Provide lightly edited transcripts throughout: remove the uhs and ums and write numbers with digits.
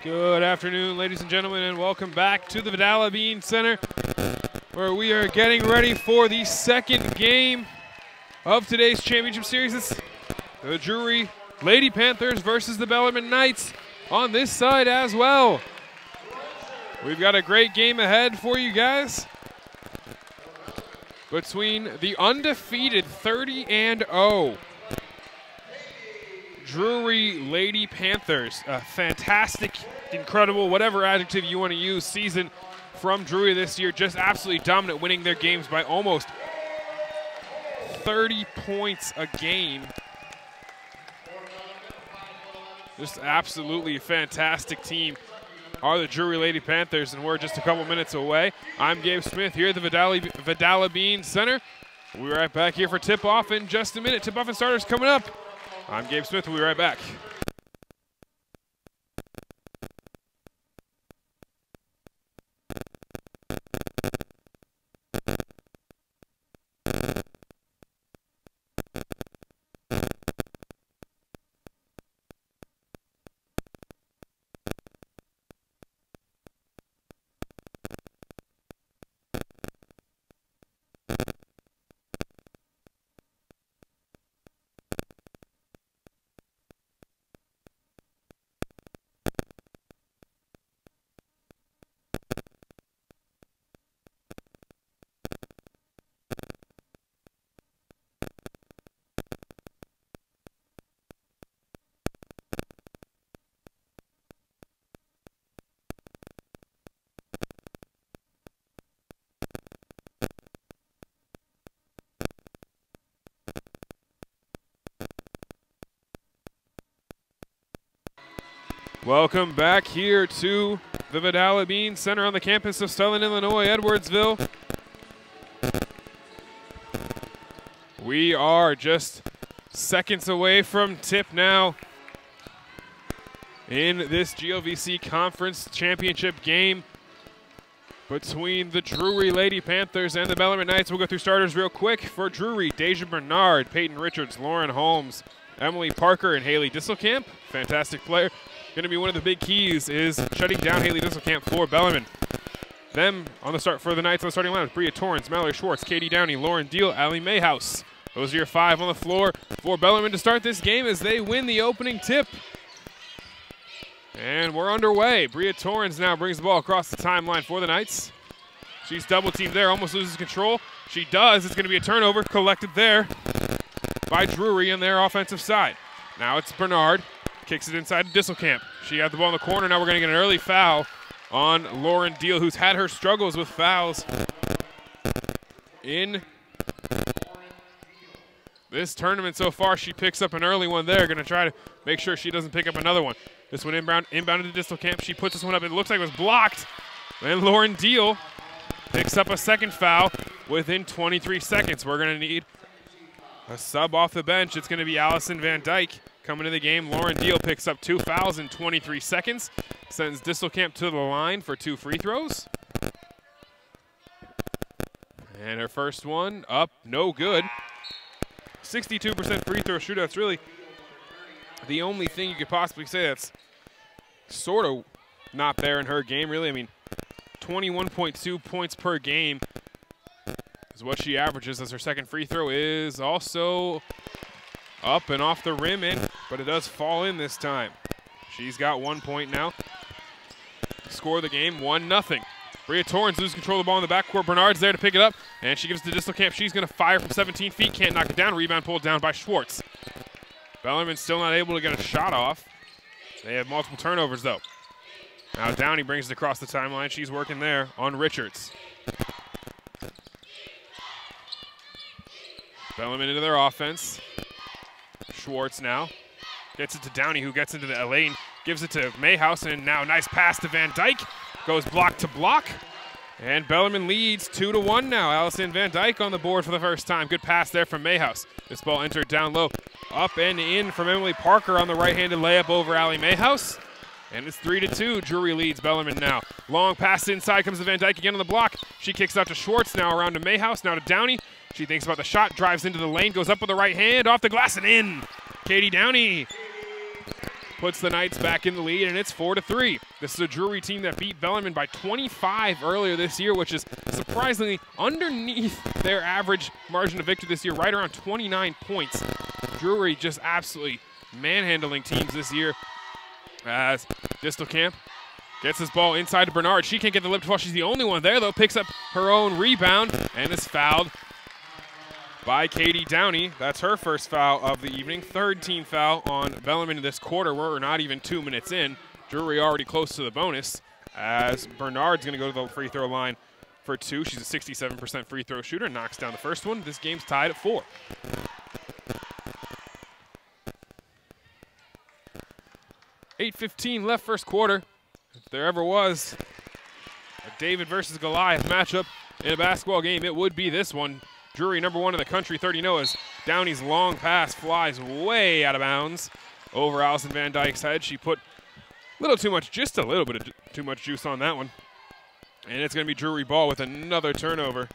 Good afternoon, ladies and gentlemen, and welcome back to the Vidala Bean Center, where we are getting ready for the second game of today's championship series. It's the Drury Lady Panthers versus the Bellarmine Knights on this side as well. We've got a great game ahead for you guys between the undefeated 30-0 Drury Lady Panthers. A fantastic, incredible, whatever adjective you want to use, season from Drury this year. Just absolutely dominant, winning their games by almost 30 points a game. Just absolutely a fantastic team are the Drury Lady Panthers, and we're just a couple minutes away. I'm Gabe Smith here at the Vidala Bean Center. We'll be right back here for tip-off in just a minute. Tip-off and starters coming up. I'm Gabe Smith. We'll be right back. Welcome back here to the Vidala Bean Center on the campus of Stellan, Illinois, Edwardsville. We are just seconds away from tip now in this GLVC Conference Championship game between the Drury Lady Panthers and the Bellarmine Knights. We'll go through starters real quick. For Drury, Deja Bernard, Peyton Richards, Lauren Holmes, Emily Parker, and Haley Disselkamp. Fantastic player. Going to be one of the big keys is shutting down Haley Disselkamp for Bellarmine. Them on the start for the Knights on the starting lineup: Bria Torrance, Mallory Schwartz, Katie Downey, Lauren Deal, Allie Mayhouse. Those are your five on the floor for Bellarmine to start this game as they win the opening tip. And we're underway. Bria Torrance now brings the ball across the timeline for the Knights. She's double teamed there, almost loses control. She does. It's going to be a turnover collected there by Drury on their offensive side. Now it's Bernard. Kicks it inside to Disselkamp. She had the ball in the corner. Now we're going to get an early foul on Lauren Deal, who's had her struggles with fouls in this tournament so far. She picks up an early one there. Going to try to make sure she doesn't pick up another one. This one inbounded to Disselkamp. She puts this one up. It looks like it was blocked. And Lauren Deal picks up a second foul within 23 seconds. We're going to need a sub off the bench. It's going to be Allison Van Dyke coming to the game. Lauren Deal picks up 2 fouls in 23 seconds. Sends Disselkamp to the line for 2 free throws. And her first one up, no good. 62% free throw shootout. That's really the only thing you could possibly say that's sort of not there in her game, really. I mean, 21.2 points per game is what she averages, as her second free throw is also up and off the rim, but it does fall in this time. She's got 1 point now. Score the game, 1-0. Bria Torrance loses control of the ball in the backcourt. Bernard's there to pick it up, and she gives it to Disselkamp. She's going to fire from 17 feet, can't knock it down. Rebound pulled down by Schwartz. Bellarmine's still not able to get a shot off. They have multiple turnovers, though. Now Downey brings it across the timeline. She's working there on Richards. Bellarmine into their offense. Schwartz now gets it to Downey, who gets into the lane, gives it to Mayhouse, and now nice pass to Van Dyke. Goes block to block, and Bellarmine leads 2-1 now. Allison Van Dyke on the board for the first time. Good pass there from Mayhouse. This ball entered down low. Up and in from Emily Parker on the right-handed layup over Allie Mayhouse. And it's 3-2. Drury leads Bellarmine now. Long pass inside, comes to Van Dyke again on the block. She kicks out to Schwartz, now around to Mayhouse, now to Downey. She thinks about the shot, drives into the lane, goes up with the right hand, off the glass and in. Katie Downey puts the Knights back in the lead, and it's 4-3. This is a Drury team that beat Bellarmine by 25 earlier this year, which is surprisingly underneath their average margin of victory this year, right around 29 points. Drury just absolutely manhandling teams this year as Distelkamp gets this ball inside to Bernard. She can't get the lip to fall. She's the only one there, though. Picks up her own rebound and is fouled by Katie Downey. That's her first foul of the evening. Third team foul on Bellarmine this quarter. We're not even 2 minutes in. Drury already close to the bonus as Bernard's going to go to the free throw line for 2. She's a 67% free throw shooter. Knocks down the first one. This game's tied at 4. $8:15 left first quarter. If there ever was a David versus Goliath matchup in a basketball game, it would be this one. Drury #1 in the country, 30 as Downey's long pass flies way out of bounds over Allison Van Dyke's head. She put just a little bit of too much juice on that one. And it's going to be Drury ball with another turnover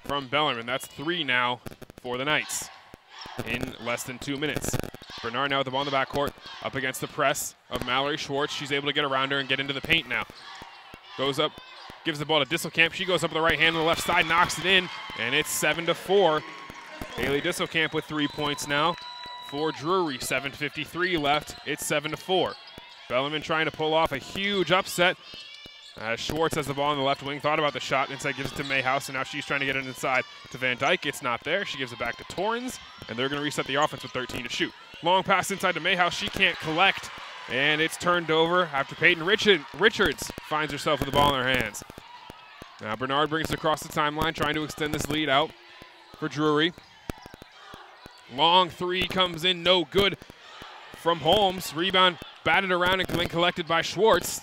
from Bellarmine. That's 3 now for the Knights in less than 2 minutes. Bernard now with the ball in the backcourt, up against the press of Mallory Schwartz. She's able to get around her and get into the paint now. Goes up, gives the ball to Distelkamp. She goes up with the right hand on the left side, knocks it in, and it's 7-4. Haley Distelkamp with 3 points now for Drury. 7:53 left. It's 7-4. Bellarmine trying to pull off a huge upset. Schwartz has the ball on the left wing, thought about the shot, inside gives it to Mayhouse, and now she's trying to get it inside to Van Dyke. It's not there. She gives it back to Torrens, and they're going to reset the offense with 13 to shoot. Long pass inside to Mayhouse. She can't collect, and it's turned over after Peyton Richards finds herself with the ball in her hands. Now Bernard brings it across the timeline, trying to extend this lead out for Drury. Long three comes in, no good from Holmes. Rebound batted around and then collected by Schwartz.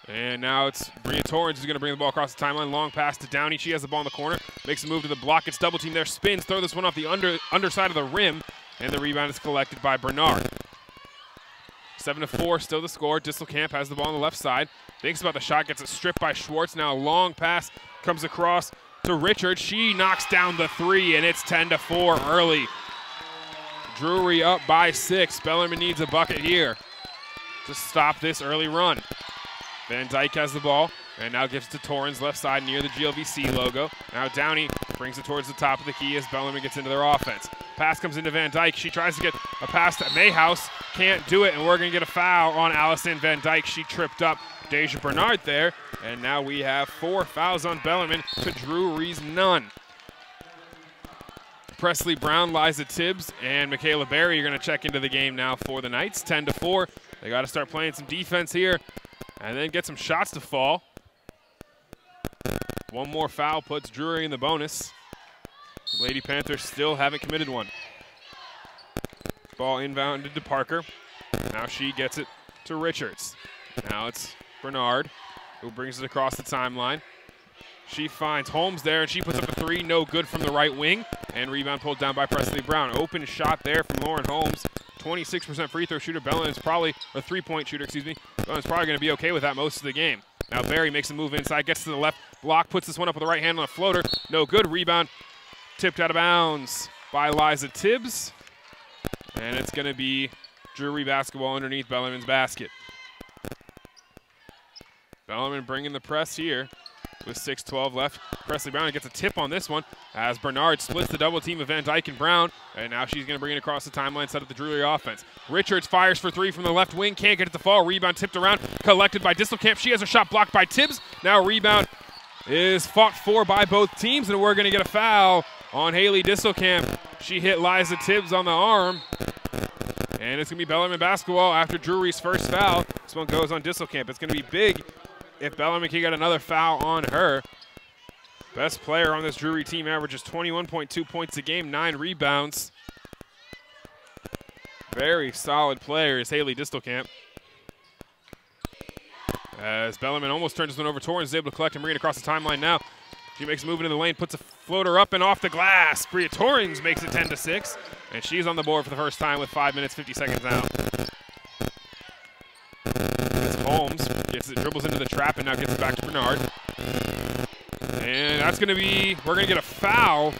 And now it's Bria Torrens who's going to bring the ball across the timeline. Long pass to Downey. She has the ball in the corner. Makes a move to the block. Gets double team there. Spins. Throw this one off the underside of the rim. And the rebound is collected by Bernard. 7-4 still the score. Distelkamp has the ball on the left side. Thinks about the shot. Gets it stripped by Schwartz. Now a long pass comes across to Richards. She knocks down the 3, and it's 10-4 early. Drury up by 6. Bellarmine needs a bucket here to stop this early run. Van Dyke has the ball and now gives it to Torrens left side near the GLVC logo. Now Downey brings it towards the top of the key as Bellarmine gets into their offense. Pass comes into Van Dyke. She tries to get a pass to Mayhouse. Can't do it, and we're going to get a foul on Allison Van Dyke. She tripped up Deja Bernard there, and now we have 4 fouls on Bellarmine to Drury's none. Presley Brown, Liza Tibbs, and Michaela Berry are going to check into the game now for the Knights. 10-4. They got to start playing some defense here and then get some shots to fall. One more foul puts Drury in the bonus. Lady Panthers still haven't committed one. Ball inbounded to Parker. Now she gets it to Richards. Now it's Bernard who brings it across the timeline. She finds Holmes there, and she puts up a 3, no good from the right wing. And rebound pulled down by Presley Brown. Open shot there from Lauren Holmes. 26% free throw shooter. Bellarmine's probably, a 3-point shooter, excuse me. Bellarmine's probably going to be okay with that most of the game. Now Berry makes a move inside, gets to the left block, puts this one up with the right hand on a floater. No good. Rebound tipped out of bounds by Liza Tibbs. And it's going to be Drury basketball underneath Bellarmine's basket. Bellarmine bringing the press here with 6:12 left. Presley Brown gets a tip on this one as Bernard splits the double team of Van Dyke and Brown, and now she's going to bring it across the timeline, set up the Drury offense. Richards fires for 3 from the left wing, can't get it to fall. Rebound tipped around, collected by Distelkamp. She has a shot blocked by Tibbs. Now rebound is fought for by both teams, and we're going to get a foul on Haley Distelkamp. She hit Liza Tibbs on the arm, and it's going to be Bellarmine basketball after Drury's first foul. This one goes on Distelkamp. It's going to be big if Bellarmine can get another foul on her. Best player on this Drury team averages 21.2 points a game, 9 rebounds. Very solid player is Haley Distelkamp. As Bellarmine almost turns this one over, Torrens is able to collect and bring it across the timeline now. She makes a move into the lane, puts a floater up and off the glass. Bria Torrens makes it 10-6, and she's on the board for the first time with 5 minutes, 50 seconds out. Holmes gets it, dribbles into the trap, and now gets it back to Bernard. And that's going to be, we're going to get a foul.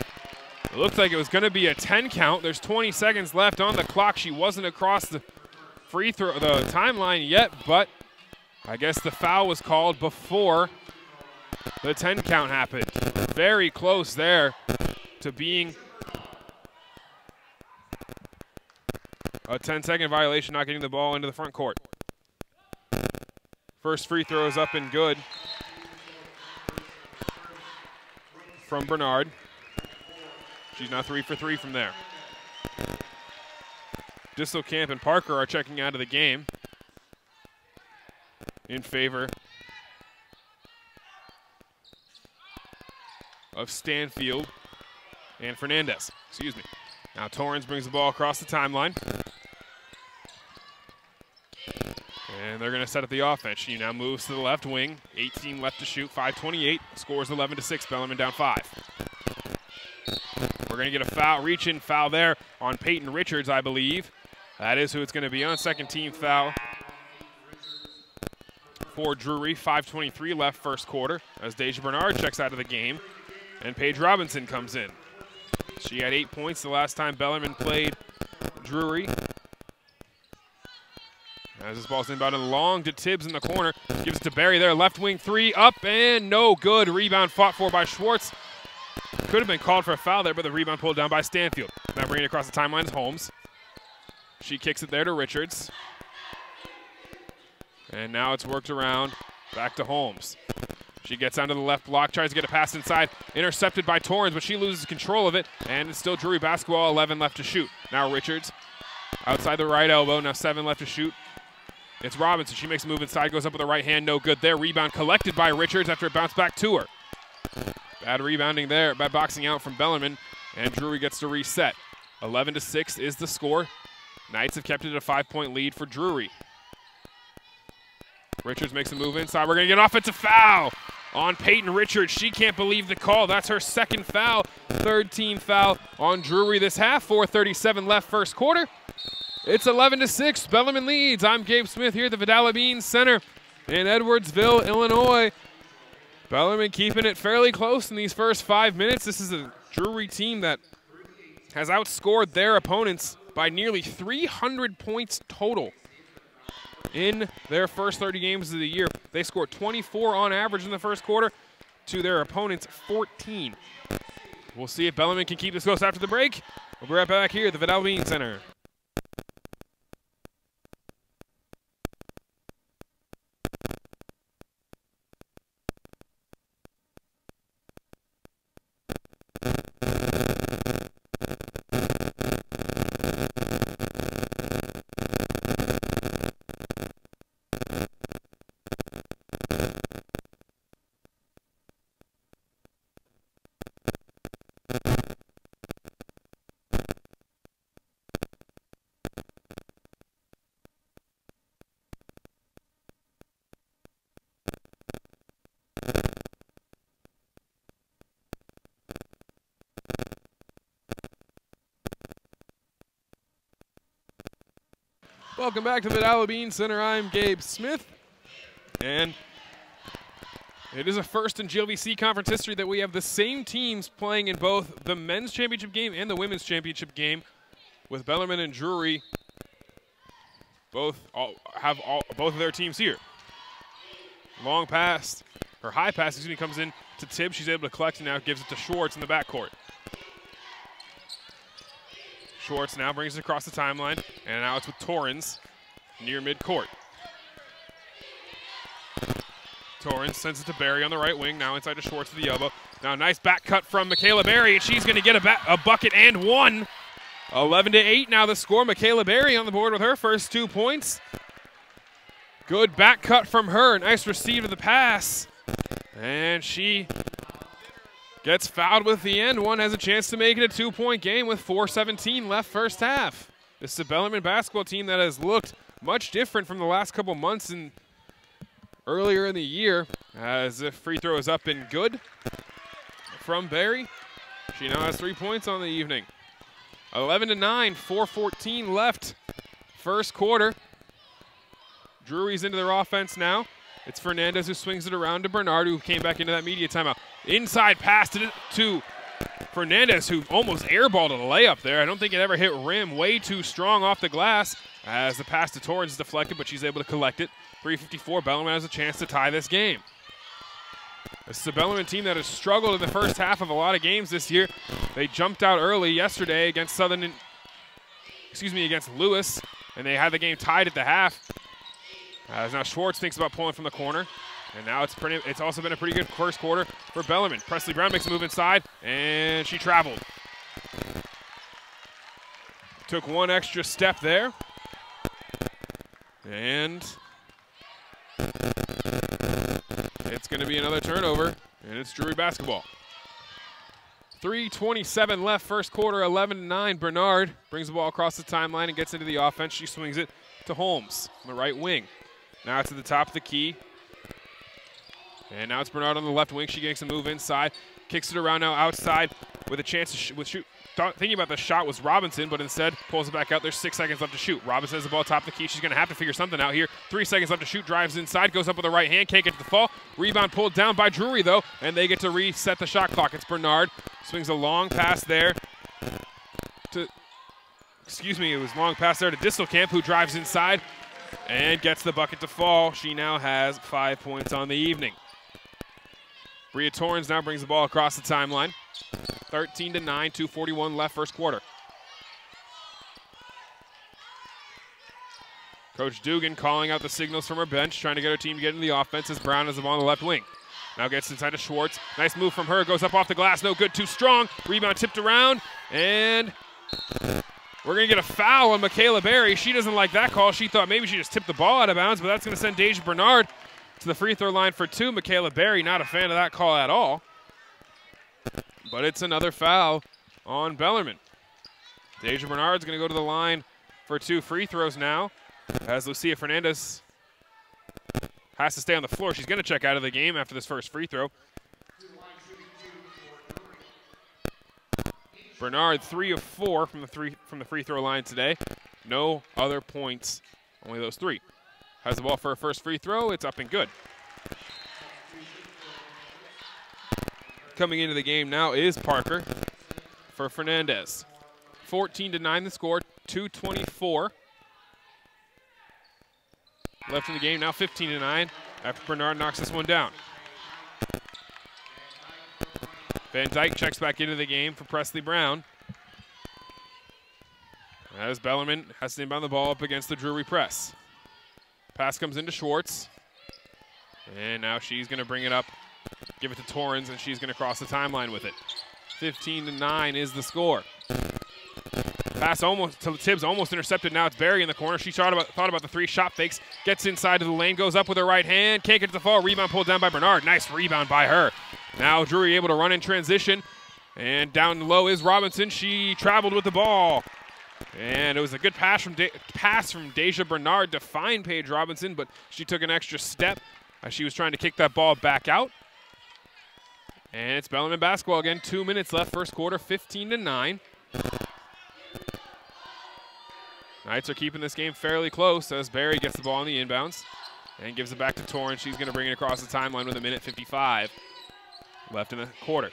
It looked like it was going to be a 10 count. There's 20 seconds left on the clock. She wasn't across the free throw, the timeline yet, but I guess the foul was called before the 10 count happened. Very close there to being a 10-second violation, not getting the ball into the front court. First free throw is up and good from Bernard. She's now 3 for 3 from there. Disselkamp and Parker are checking out of the game in favor of Stanfield and Fernandez. Excuse me. Now Torrens brings the ball across the timeline. And they're going to set up the offense. She now moves to the left wing. 18 left to shoot, 5:28. Scores 11-6. Bellarmine down 5. We're going to get a foul, reach-in foul there on Peyton Richards, I believe. That is who it's going to be on. Second team foul for Drury. 5:23 left first quarter as Deja Bernard checks out of the game. And Paige Robinson comes in. She had 8 points the last time Bellarmine played Drury. As this ball's inbounded long to Tibbs in the corner. Gives it to Barry there. Left wing three. Up and no good. Rebound fought for by Schwartz. Could have been called for a foul there, but the rebound pulled down by Stanfield. Now bringing it across the timeline is Holmes. She kicks it there to Richards. And now it's worked around. Back to Holmes. She gets onto the left block, tries to get a pass inside. Intercepted by Torrens, but she loses control of it. And it's still Drury basketball, 11 left to shoot. Now Richards outside the right elbow. Now 7 left to shoot. It's Robinson. She makes a move inside, goes up with the right hand. No good there. Rebound collected by Richards after it bounced back to her. Bad rebounding there, bad boxing out from Bellarmine. And Drury gets to reset. 11-6 is the score. Knights have kept it a 5-point lead for Drury. Richards makes a move inside. We're going to get an offensive foul on Peyton Richards. She can't believe the call. That's her second foul. Third team foul on Drury this half. 4:37 left first quarter. It's 11-6. Bellarmine leads. I'm Gabe Smith here at the Vidal Bean Center in Edwardsville, Illinois. Bellarmine keeping it fairly close in these first 5 minutes. This is a Drury team that has outscored their opponents by nearly 300 points total in their first 30 games of the year. They scored 24 on average in the first quarter to their opponents' 14. We'll see if Bellarmine can keep this close after the break. We'll be right back here at the Vidal Bean Center. Welcome back to the Vidal Bean Center. I'm Gabe Smith. And it is a first in GLVC conference history that we have the same teams playing in both the men's championship game and the women's championship game, with Bellarmine and Drury both of their teams here. Long pass, or high pass, excuse me, comes in to Tibbs. She's able to collect and now gives it to Schwartz in the backcourt. Schwartz now brings it across the timeline, and now it's with Torrens near midcourt. Torrens sends it to Barry on the right wing, now inside to Schwartz to the elbow. Now a nice back cut from Michaela Barry, and she's going to get a bucket and one. 11-8 now the score. Michaela Barry on the board with her first 2 points. Good back cut from her. Nice receive of the pass. And she gets fouled with the end. One has a chance to make it a 2-point game with 4:17 left first half. This is a Bellarmine basketball team that has looked much different from the last couple months and earlier in the year, as the free throw is up and good from Barry. She now has 3 points on the evening. 11-9, 4:14 left first quarter. Drury's into their offense now. It's Fernandez who swings it around to Bernard, who came back into that media timeout. Inside pass to Fernandez, who almost airballed a layup there. I don't think it ever hit rim. Way too strong off the glass as the pass to Torrens is deflected, but she's able to collect it. 3:54, Bellarmine has a chance to tie this game. This is a Bellarmine team that has struggled in the first half of a lot of games this year. They jumped out early yesterday against against Lewis, and they had the game tied at the half. As now Schwartz thinks about pulling from the corner. And now it's also been a pretty good first quarter for Bellarmine. Presley Brown makes a move inside, and she traveled. Took one extra step there. And it's going to be another turnover, and it's Drury basketball. 3:27 left, first quarter, 11-9. Bernard brings the ball across the timeline and gets into the offense. She swings it to Holmes on the right wing. Now it's at the top of the key. And now it's Bernard on the left wing. She makes a move inside, kicks it around now outside with a chance to shoot. Thinking about the shot was Robinson, but instead pulls it back out. There's 6 seconds left to shoot. Robinson has the ball top of the key. She's going to have to figure something out here. 3 seconds left to shoot. Drives inside, goes up with the right hand. Can't get to the fall. Rebound pulled down by Drury, though, and they get to reset the shot clock. It's Bernard. Swings a long pass there to, it was long pass there to Distelkamp, who drives inside and gets the bucket to fall. She now has 5 points on the evening. Bria Torrens now brings the ball across the timeline. 13-9, 2:41 left, first quarter. Coach Dugan calling out the signals from her bench, trying to get her team to get into the offense as Brown has the ball on the left wing. Now gets inside to Schwartz. Nice move from her, goes up off the glass, no good, too strong. Rebound tipped around, and we're going to get a foul on Michaela Berry. She doesn't like that call. She thought maybe she just tipped the ball out of bounds, but that's going to send Deja Bernard to the free throw line for 2. Michaela Berry, not a fan of that call at all. But it's another foul on Bellarmine. Deja Bernard's going to go to the line for 2 free throws now, as Lucia Fernandez has to stay on the floor. She's going to check out of the game after this first free throw. Bernard 3 of 4 from the free throw line today. No other points, only those 3. Has the ball for her first free throw. It's up and good. Coming into the game now is Parker for Fernandez. 14-9 the score, 2:24 left in the game. Now 15-9 after Bernard knocks this one down. Van Dyke checks back into the game for Presley Brown, as Bellarmine has to inbound the ball up against the Drury press. Pass comes into Schwartz, and now she's going to bring it up, give it to Torrens, and she's going to cross the timeline with it. 15-9 is the score. Pass almost to Tibbs, almost intercepted. Now it's Berry in the corner. She thought about the 3 shot fakes, gets inside to the lane, goes up with her right hand, can't get to the fall. Rebound pulled down by Bernard. Nice rebound by her. Now Drury able to run in transition, and down low is Robinson. She traveled with the ball. And it was a good pass from Deja Bernard to find Paige Robinson, but she took an extra step as she was trying to kick that ball back out. And it's Bellarmine basketball again. 2 minutes left, first quarter, 15-9. Knights are keeping this game fairly close as Berry gets the ball on the inbounds and gives it back to Torrens. She's going to bring it across the timeline with 1:55 left in the quarter.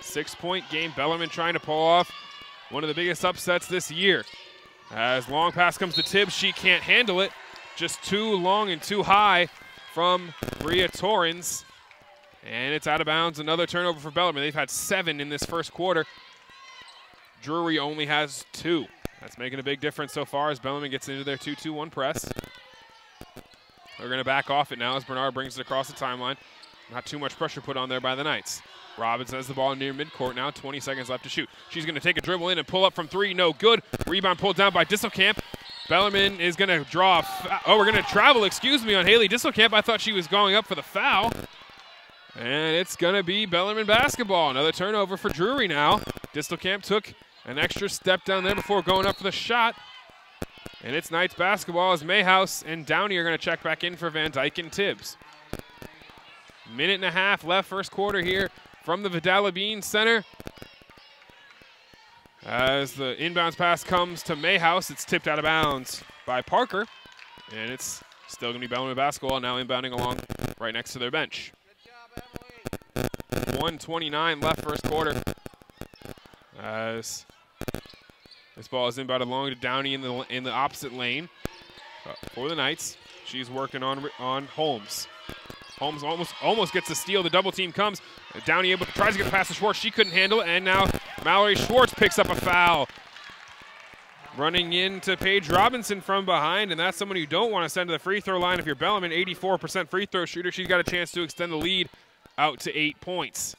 6-point game. Bellarmine trying to pull off one of the biggest upsets this year. As long pass comes to Tibbs, she can't handle it. Just too long and too high from Bria Torrens. And it's out of bounds. Another turnover for Bellarmine. They've had 7 in this first quarter. Drury only has 2. That's making a big difference so far as Bellarmine gets into their 2-2-1 press. They're going to back off it now as Bernard brings it across the timeline. Not too much pressure put on there by the Knights. Robinson has the ball near midcourt now, 20 seconds left to shoot. She's going to take a dribble in and pull up from 3, no good. Rebound pulled down by Distelkamp. Bellarmine is going to draw, we're going to travel, on Haley Distelkamp. I thought she was going up for the foul. And it's going to be Bellarmine basketball. Another turnover for Drury now. Distelkamp took an extra step down there before going up for the shot. And it's Knights basketball as Mayhouse and Downey are going to check back in for Van Dyke and Tibbs. 1.5 minutes left, first quarter here from the Vidal-Labine Center. As the inbounds pass comes to Mayhouse, it's tipped out of bounds by Parker. And it's still going to be Bellarmine basketball, now inbounding along right next to their bench. Good job, Emily. 1:29 left first quarter. As this ball is inbounded along to Downey in the opposite lane for the Knights. She's working on Holmes. Holmes almost gets a steal. The double team comes. Downey tries to get past to Schwartz. She couldn't handle it, and now Mallory Schwartz picks up a foul. Running into Paige Robinson from behind, and that's someone you don't want to send to the free throw line. If you're Bellarmine, 84% free throw shooter, she's got a chance to extend the lead out to 8 points.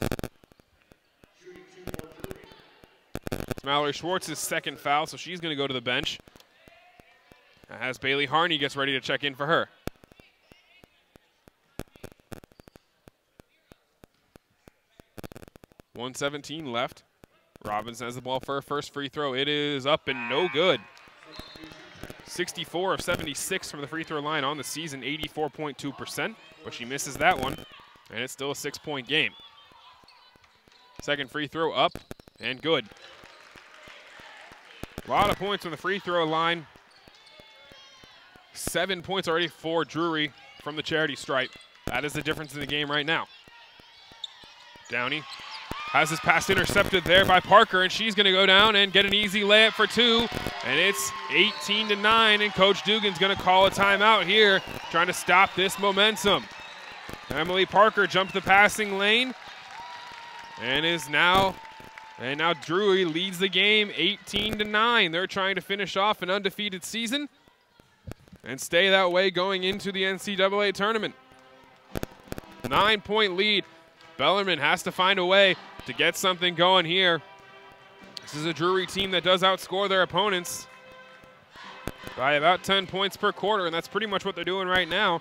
It's Mallory Schwartz's second foul, so she's going to go to the bench as Bailey Harney gets ready to check in for her. .117 left. Robinson has the ball for her first free throw. It is up and no good. 64 of 76 from the free throw line on the season, 84.2%, but she misses that one, and it's still a 6-point game. Second free throw up and good. A lot of points on the free throw line. 7 points already for Drury from the charity stripe. That is the difference in the game right now. Downey has his pass intercepted there by Parker, and she's going to go down and get an easy layup for 2. And it's 18-9, and Coach Dugan's going to call a timeout here, trying to stop this momentum. Emily Parker jumped the passing lane, and now Drury leads the game 18-9. They're trying to finish off an undefeated season and stay that way going into the NCAA tournament. 9-point lead. Bellarmine has to find a way to get something going here. This is a Drury team that does outscore their opponents by about 10 points per quarter, and that's pretty much what they're doing right now.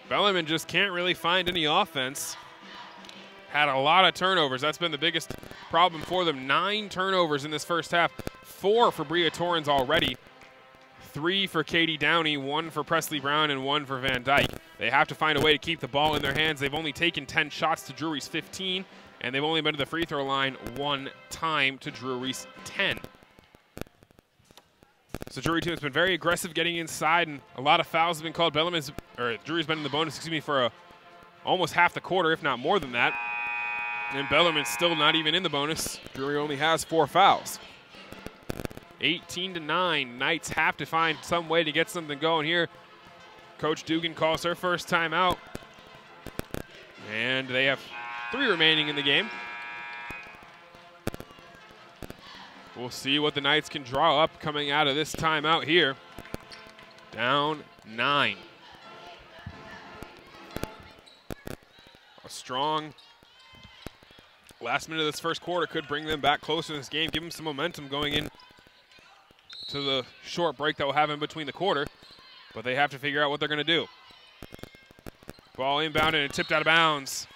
Bellarmine just can't really find any offense. Had a lot of turnovers. That's been the biggest problem for them. 9 turnovers in this first half. 4 for Bria Torrens already. 3 for Katie Downey, 1 for Presley Brown, and 1 for Van Dyke. They have to find a way to keep the ball in their hands. They've only taken 10 shots to Drury's 15, and they've only been to the free throw line 1 time to Drury's 10. So Drury team has been very aggressive getting inside, and a lot of fouls have been called. Drury's been in the bonus, for almost half the quarter, if not more than that. And Bellarmine's still not even in the bonus. Drury only has 4 fouls. 18-9. Knights have to find some way to get something going here. Coach Dugan calls her first timeout. And they have 3 remaining in the game. We'll see what the Knights can draw up coming out of this timeout here. Down 9. A strong last minute of this first quarter could bring them back closer in this game, give them some momentum going in to the short break that we'll have in between the quarter. But they have to figure out what they're going to do. Ball inbounded and tipped out of bounds.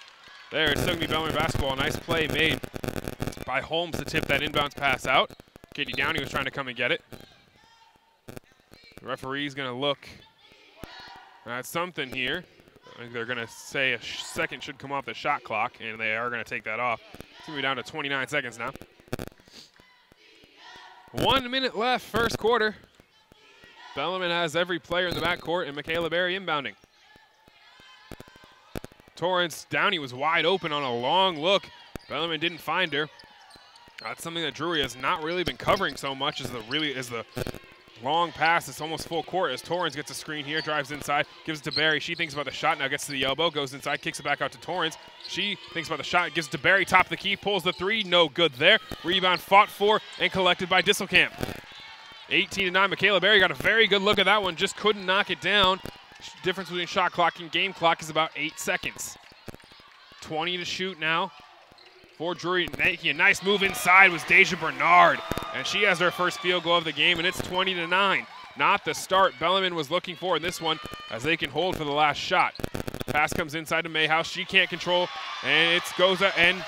There, it's still going to be Bellarmine basketball. Nice play made by Holmes to tip that inbounds pass out. Katie Downey was trying to come and get it. The referee's going to look at something here. I think they're going to say a second should come off the shot clock, and they are going to take that off. It's going to be down to 29 seconds now. 1 minute left, first quarter. Bellarmine has every player in the backcourt, and Michaela Berry inbounding. Torrance Downey was wide open on a long look. Bellarmine didn't find her. That's something that Drury has not really been covering so much as the long pass. It's almost full court as Torrance gets a screen here, drives inside, gives it to Berry. She thinks about the shot, now gets to the elbow, goes inside, kicks it back out to Torrance. She thinks about the shot, gives it to Berry, top of the key, pulls the 3, no good there. Rebound fought for and collected by Disselkamp. 18-9, Michaela Berry got a very good look at that one, just couldn't knock it down. Difference between shot clock and game clock is about 8 seconds. 20 to shoot now for Drury. Making a nice move inside was Deja Bernard, and she has her first field goal of the game, and it's 20-9. Not the start Bellarmine was looking for in this one, as they can hold for the last shot. Pass comes inside to Mayhouse. She can't control, and it goes up, and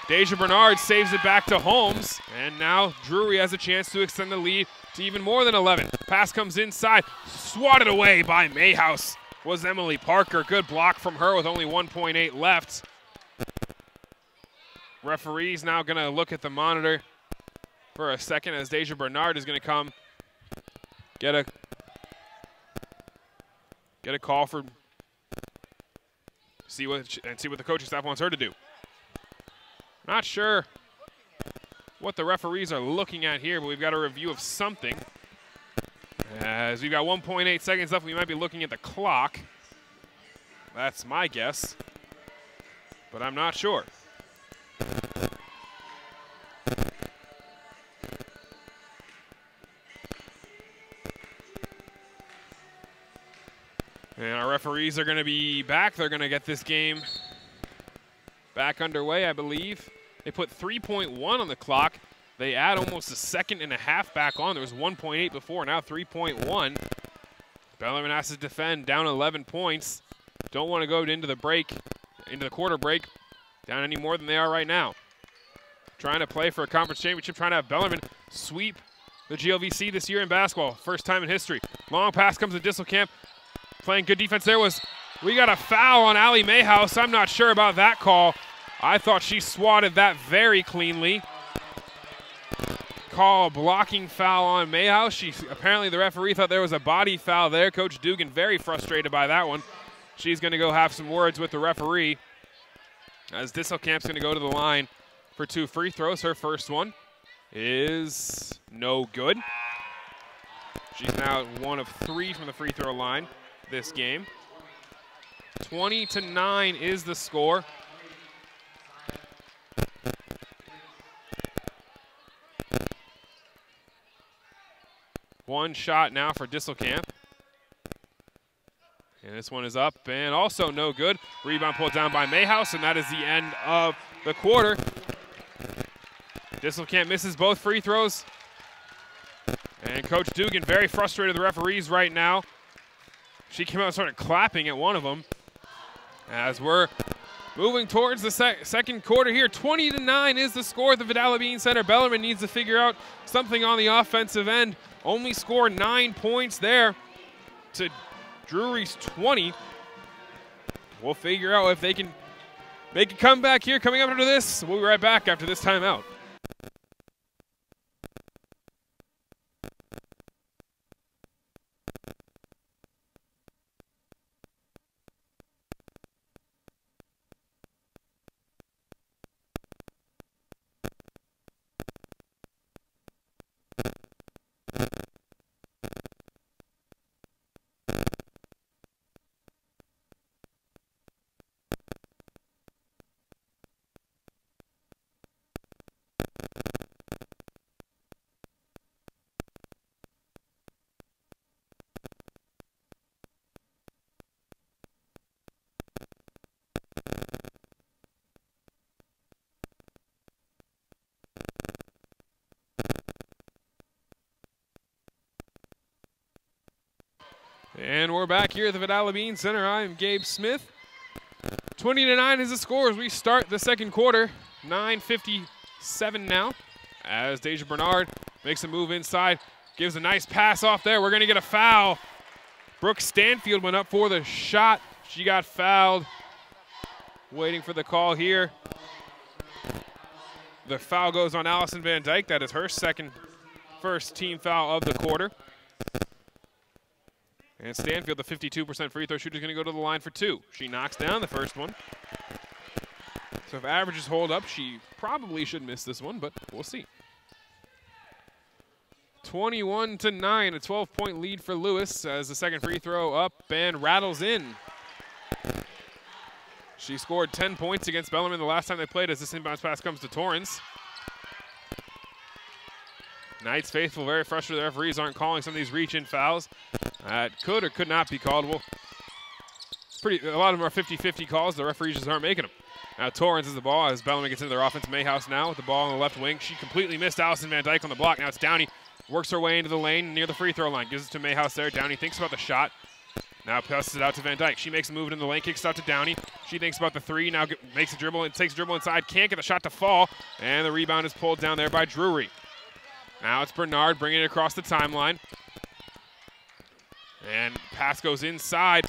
Deja Bernard saves it back to Holmes, and now Drury has a chance to extend the lead to even more than 11. Pass comes inside, swatted away by Mayhouse was Emily Parker. Good block from her with only 1.8 left. Referee's now going to look at the monitor for a second as Deja Bernard is going to come get a call for see what the coaching staff wants her to do. Not sure what the referees are looking at here, but we've got a review of something. As we've got 1.8 seconds left, we might be looking at the clock. That's my guess, but I'm not sure. And our referees are going to be back. They're going to get this game back underway, I believe. They put 3.1 on the clock. They add almost a second and a half back on. There was 1.8 before, now 3.1. Bellarmine has to defend, down 11 points. Don't want to go into the break, into the quarter break, down any more than they are right now. Trying to play for a conference championship, trying to have Bellarmine sweep the GLVC this year in basketball. First time in history. Long pass comes to Disselkamp. Playing good defense there we got a foul on Allie Mayhouse. I'm not sure about that call. I thought she swatted that very cleanly. Call a blocking foul on Mayhouse. Apparently the referee thought there was a body foul there. Coach Dugan very frustrated by that one. She's going to go have some words with the referee as Disselkamp's going to go to the line for 2 free throws. Her first one is no good. She's now 1 of 3 from the free throw line this game. 20-9 is the score. One shot now for Disselkamp. And this one is up and also no good. Rebound pulled down by Mayhouse, and that is the end of the quarter. Disselkamp misses both free throws. And Coach Dugan very frustrated with the referees right now. She came out and started clapping at one of them. As we're moving towards the second quarter here, 20-9 is the score at the Vidal Bean Center. Bellarmine needs to figure out something on the offensive end. Only scored 9 points there to Drury's 20. We'll figure out if they can make a comeback here coming up after this. We'll be right back after this timeout. And we're back here at the Vidal Bean Center. I'm Gabe Smith. 20-9 is the score as we start the second quarter. 9:57 now as Deja Bernard makes a move inside. Gives a nice pass off there. We're going to get a foul. Brooke Stanfield went up for the shot. She got fouled. Waiting for the call here. The foul goes on Allison Van Dyke. That is her first team foul of the quarter. And Stanfield, the 52% free throw shooter, is going to go to the line for 2. She knocks down the first one. So if averages hold up, she probably should miss this one, but we'll see. 21-9, a 12-point lead for Lewis as the second free throw up and rattles in. She scored 10 points against Bellarmine the last time they played as this inbounds pass comes to Torrens. Knights faithful, very frustrated the referees aren't calling some of these reach-in fouls. That could or could not be callable. A lot of them are 50-50 calls. The referees just aren't making them. Now Torrens has the ball as Bellarmine gets into their offense. Mayhouse now with the ball on the left wing. She completely missed Allison Van Dyke on the block. Now it's Downey. Works her way into the lane near the free throw line. Gives it to Mayhouse there. Downey thinks about the shot. Now passes it out to Van Dyke. She makes a move in the lane, kicks it out to Downey. She thinks about the 3, now makes a dribble and takes a dribble inside. Can't get the shot to fall. And the rebound is pulled down there by Drury. Now it's Bernard bringing it across the timeline. And pass goes inside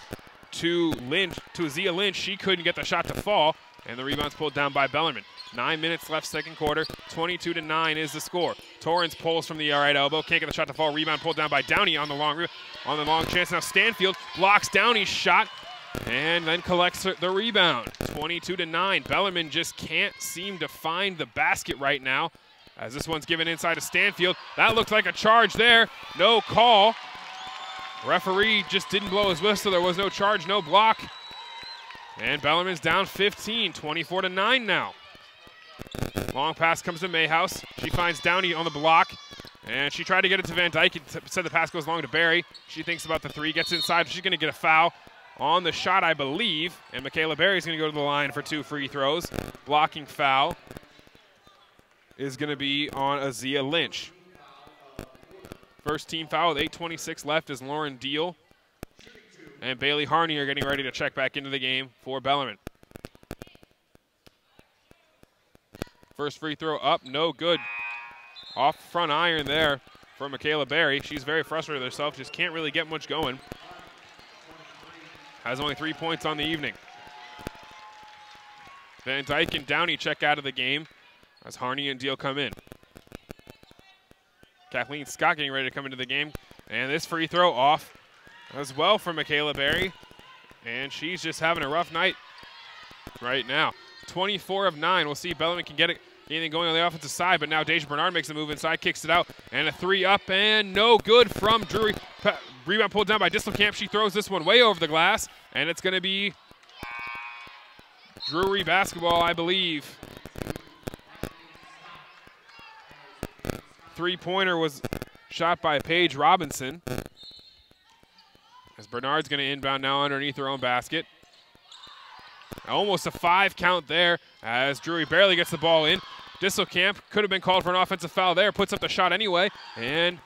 to Lynch, to Azia Lynch. She couldn't get the shot to fall. And the rebound's pulled down by Bellarmine. 9 minutes left second quarter. 22-9 is the score. Torrens pulls from the right elbow. Can't get the shot to fall. Rebound pulled down by Downey on the long chance. Now Stanfield blocks Downey's shot and then collects the rebound. 22-9. Bellarmine just can't seem to find the basket right now, as this one's given inside to Stanfield. That looked like a charge there. No call. Referee just didn't blow his whistle. There was no charge, no block. And Bellarmine's down 15, 24-9 now. Long pass comes to Mayhouse. She finds Downey on the block, and she tried to get it to Van Dyke. Said the pass goes long to Barry. She thinks about the three, gets inside. She's going to get a foul on the shot, I believe. And Michaela Barry's going to go to the line for 2 free throws. Blocking foul is going to be on Azia Lynch. First team foul with 8:26 left is Lauren Deal and Bailey Harney are getting ready to check back into the game for Bellarmine. First free throw up, no good. Off front iron there for Michaela Barry. She's very frustrated with herself, just can't really get much going. Has only 3 points on the evening. Van Dyke and Downey check out of the game as Harney and Deal come in. Kathleen Scott getting ready to come into the game. And this free throw off as well for Michaela Barry. And she's just having a rough night right now. 24 of 9. We'll see if Bellarmine can get it, anything going on the offensive side. But now Deja Bernard makes a move inside, kicks it out. And a 3 up and no good from Drury. Rebound pulled down by Distelkamp. She throws this one way over the glass. And it's going to be Drury basketball, I believe. Three-pointer was shot by Paige Robinson. As Bernard's going to inbound now underneath her own basket. Almost a 5 count there as Drury barely gets the ball in. Distelkamp could have been called for an offensive foul there. Puts up the shot anyway, and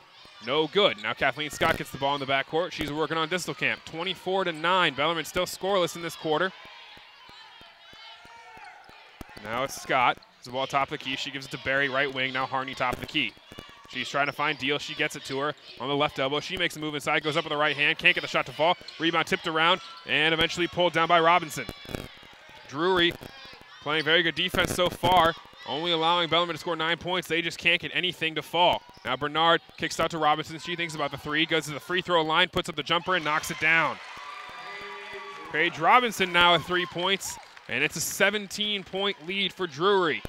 no good. Now Kathleen Scott gets the ball in the backcourt. She's working on Distelkamp. 24-9. Bellarmine still scoreless in this quarter. Now it's Scott. The ball top of the key. She gives it to Barry, right wing. Now Harney top of the key. She's trying to find Deal. She gets it to her on the left elbow. She makes a move inside, goes up with the right hand. Can't get the shot to fall. Rebound tipped around and eventually pulled down by Robinson. Drury playing very good defense so far, only allowing Bellarmine to score 9 points. They just can't get anything to fall. Now Bernard kicks out to Robinson. She thinks about the 3, goes to the free throw line, puts up the jumper and knocks it down. Paige Robinson now with 3 points, and it's a 17-point lead for Drury.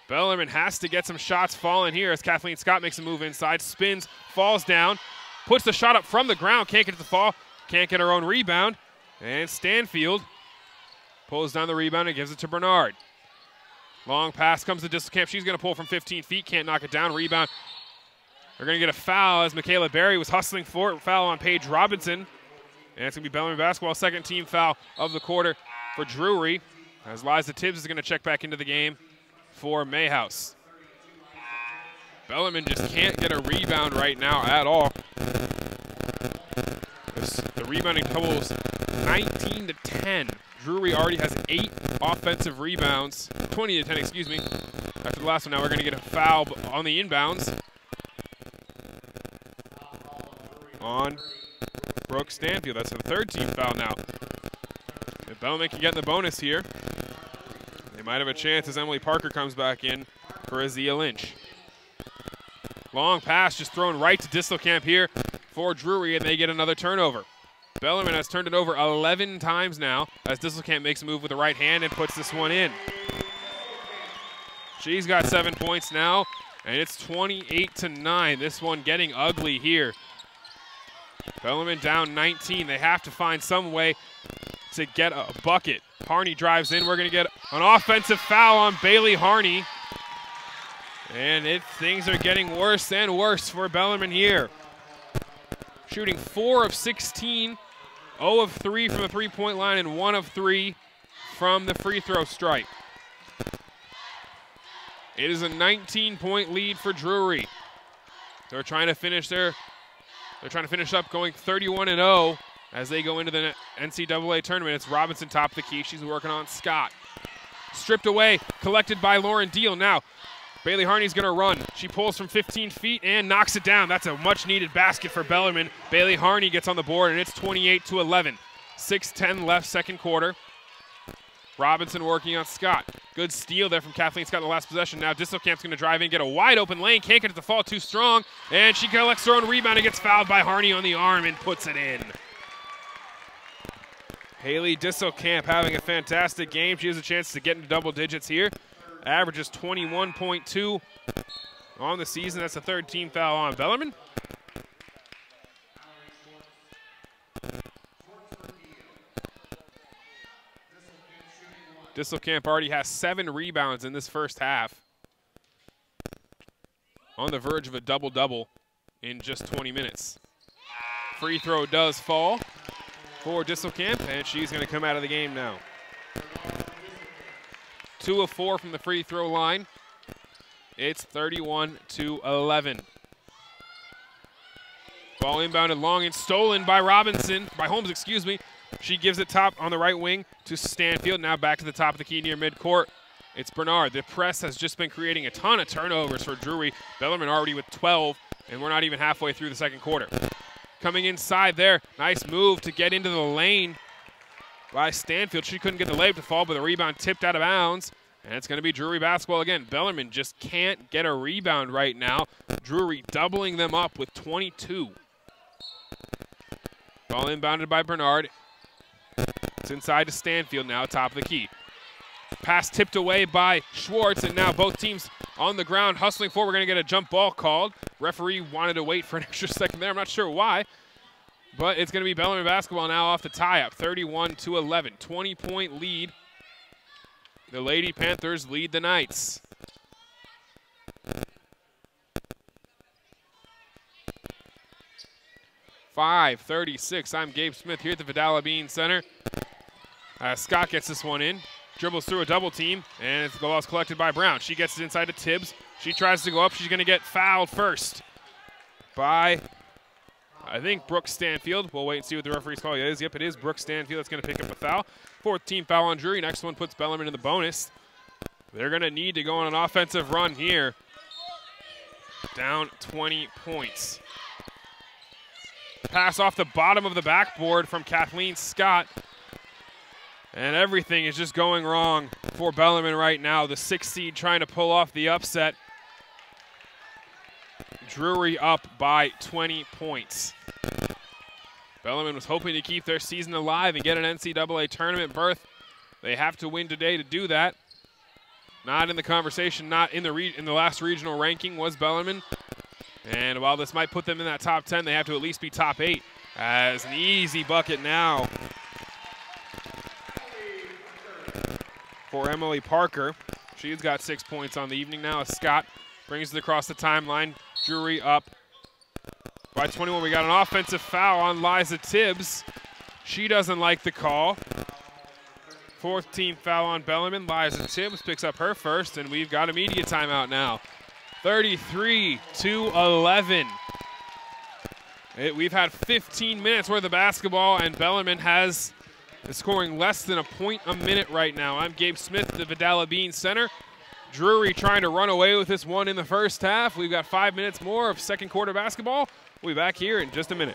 Bellarmine has to get some shots falling here as Kathleen Scott makes a move inside, spins, falls down, puts the shot up from the ground, can't get it to fall, can't get her own rebound, and Stanfield pulls down the rebound and gives it to Bernard. Long pass comes to Distelkamp. She's going to pull from 15 feet, can't knock it down. Rebound. They're going to get a foul as Michaela Barry was hustling for it. Foul on Paige Robinson. And it's going to be Bellarmine basketball. Second team foul of the quarter for Drury as Liza Tibbs is going to check back into the game for Mayhouse. Bellarmine just can't get a rebound right now at all. The rebounding totals 19-10. Drury already has 8 offensive rebounds, 20-10, excuse me. After the last one, now we're going to get a foul on the inbounds on Brooke Stanfield. That's the 3rd team foul now. If Bellarmine can get in the bonus here, they might have a chance as Emily Parker comes back in for Azia Lynch. Long pass just thrown right to Distelkamp here for Drury, and they get another turnover. Bellarmine has turned it over 11 times now as Distelkamp makes a move with the right hand and puts this one in. She's got 7 points now, and it's 28-9. This one getting ugly here. Bellarmine down 19. They have to find some way to get a bucket. Harney drives in. We're going to get an offensive foul on Bailey Harney. And things are getting worse and worse for Bellarmine here. Shooting 4 of 16, 0 of 3 from the three-point line, and 1 of 3 from the free throw stripe. It is a 19-point lead for Drury. They're trying to finish up going 31-0 as they go into the NCAA tournament. It's Robinson top of the key. She's working on Scott. Stripped away, collected by Lauren Deal. Now, Bailey Harney's going to run. She pulls from 15 feet and knocks it down. That's a much-needed basket for Bellarmine. Bailey Harney gets on the board, and it's 28-11. 6:10 left, second quarter. Robinson working on Scott. Good steal there from Kathleen Scott in the last possession. Now Distelkamp's going to drive in, get a wide-open lane. Can't get it to fall too strong, and she collects her own rebound and gets fouled by Harney on the arm and puts it in. Haley Disselkamp having a fantastic game. She has a chance to get into double digits here. Averages 21.2 on the season. That's the third team foul on Bellarmine. Disselkamp already has 7 rebounds in this first half. On the verge of a double-double in just 20 minutes. Free throw does fall for Disselkamp, and she's going to come out of the game now. 2 of 4 from the free throw line. It's 31-11. Ball inbounded long and stolen by Holmes, excuse me. She gives it top on the right wing to Stanfield. Now back to the top of the key near midcourt. It's Bernard. The press has just been creating a ton of turnovers for Drury. Bellarmine already with 12, and we're not even halfway through the second quarter. Coming inside there, nice move to get into the lane by Stanfield. She couldn't get the layup to fall, but the rebound tipped out of bounds, and it's going to be Drury basketball again. Bellarmine just can't get a rebound right now. Drury doubling them up with 22. Ball inbounded by Bernard. It's inside to Stanfield now, top of the key. Pass tipped away by Schwartz, and now both teams on the ground hustling forward. We're going to get a jump ball called. Referee wanted to wait for an extra second there. I'm not sure why, but it's going to be Bellarmine basketball now off the tie-up, 31-11. 20-point lead. The Lady Panthers lead the Knights. .536. I'm Gabe Smith here at the Vidal Bean Center. Scott gets this one in. Dribbles through a double team, and the ball's collected by Brown. She gets it inside to Tibbs. She tries to go up. She's going to get fouled first by, I think, Brooke Stanfield. We'll wait and see what the referee's call is. Yep, it is Brooke Stanfield that's going to pick up a foul. 4th team foul on Drury. Next one puts Bellarmine in the bonus. They're going to need to go on an offensive run here. Down 20 points. Pass off the bottom of the backboard from Kathleen Scott. And everything is just going wrong for Bellarmine right now. The 6th seed trying to pull off the upset. Drury up by 20 points. Bellarmine was hoping to keep their season alive and get an NCAA tournament berth. They have to win today to do that. Not in the conversation, not in the last regional ranking was Bellarmine. And while this might put them in that top 10, they have to at least be top 8. As an easy bucket now for Emily Parker. She's got 6 points on the evening now as Scott brings it across the timeline. Drury up by 21. We got an offensive foul on Liza Tibbs. She doesn't like the call. 4th team foul on Bellarmine. Liza Tibbs picks up her first, and we've got a media timeout now. 33-11. We've had 15 minutes worth of basketball, and Bellarmine is scoring less than a point a minute right now. I'm Gabe Smith, the Vidal Bean Center. Drury trying to run away with this one in the first half. We've got 5 minutes more of second quarter basketball. We'll be back here in just a minute.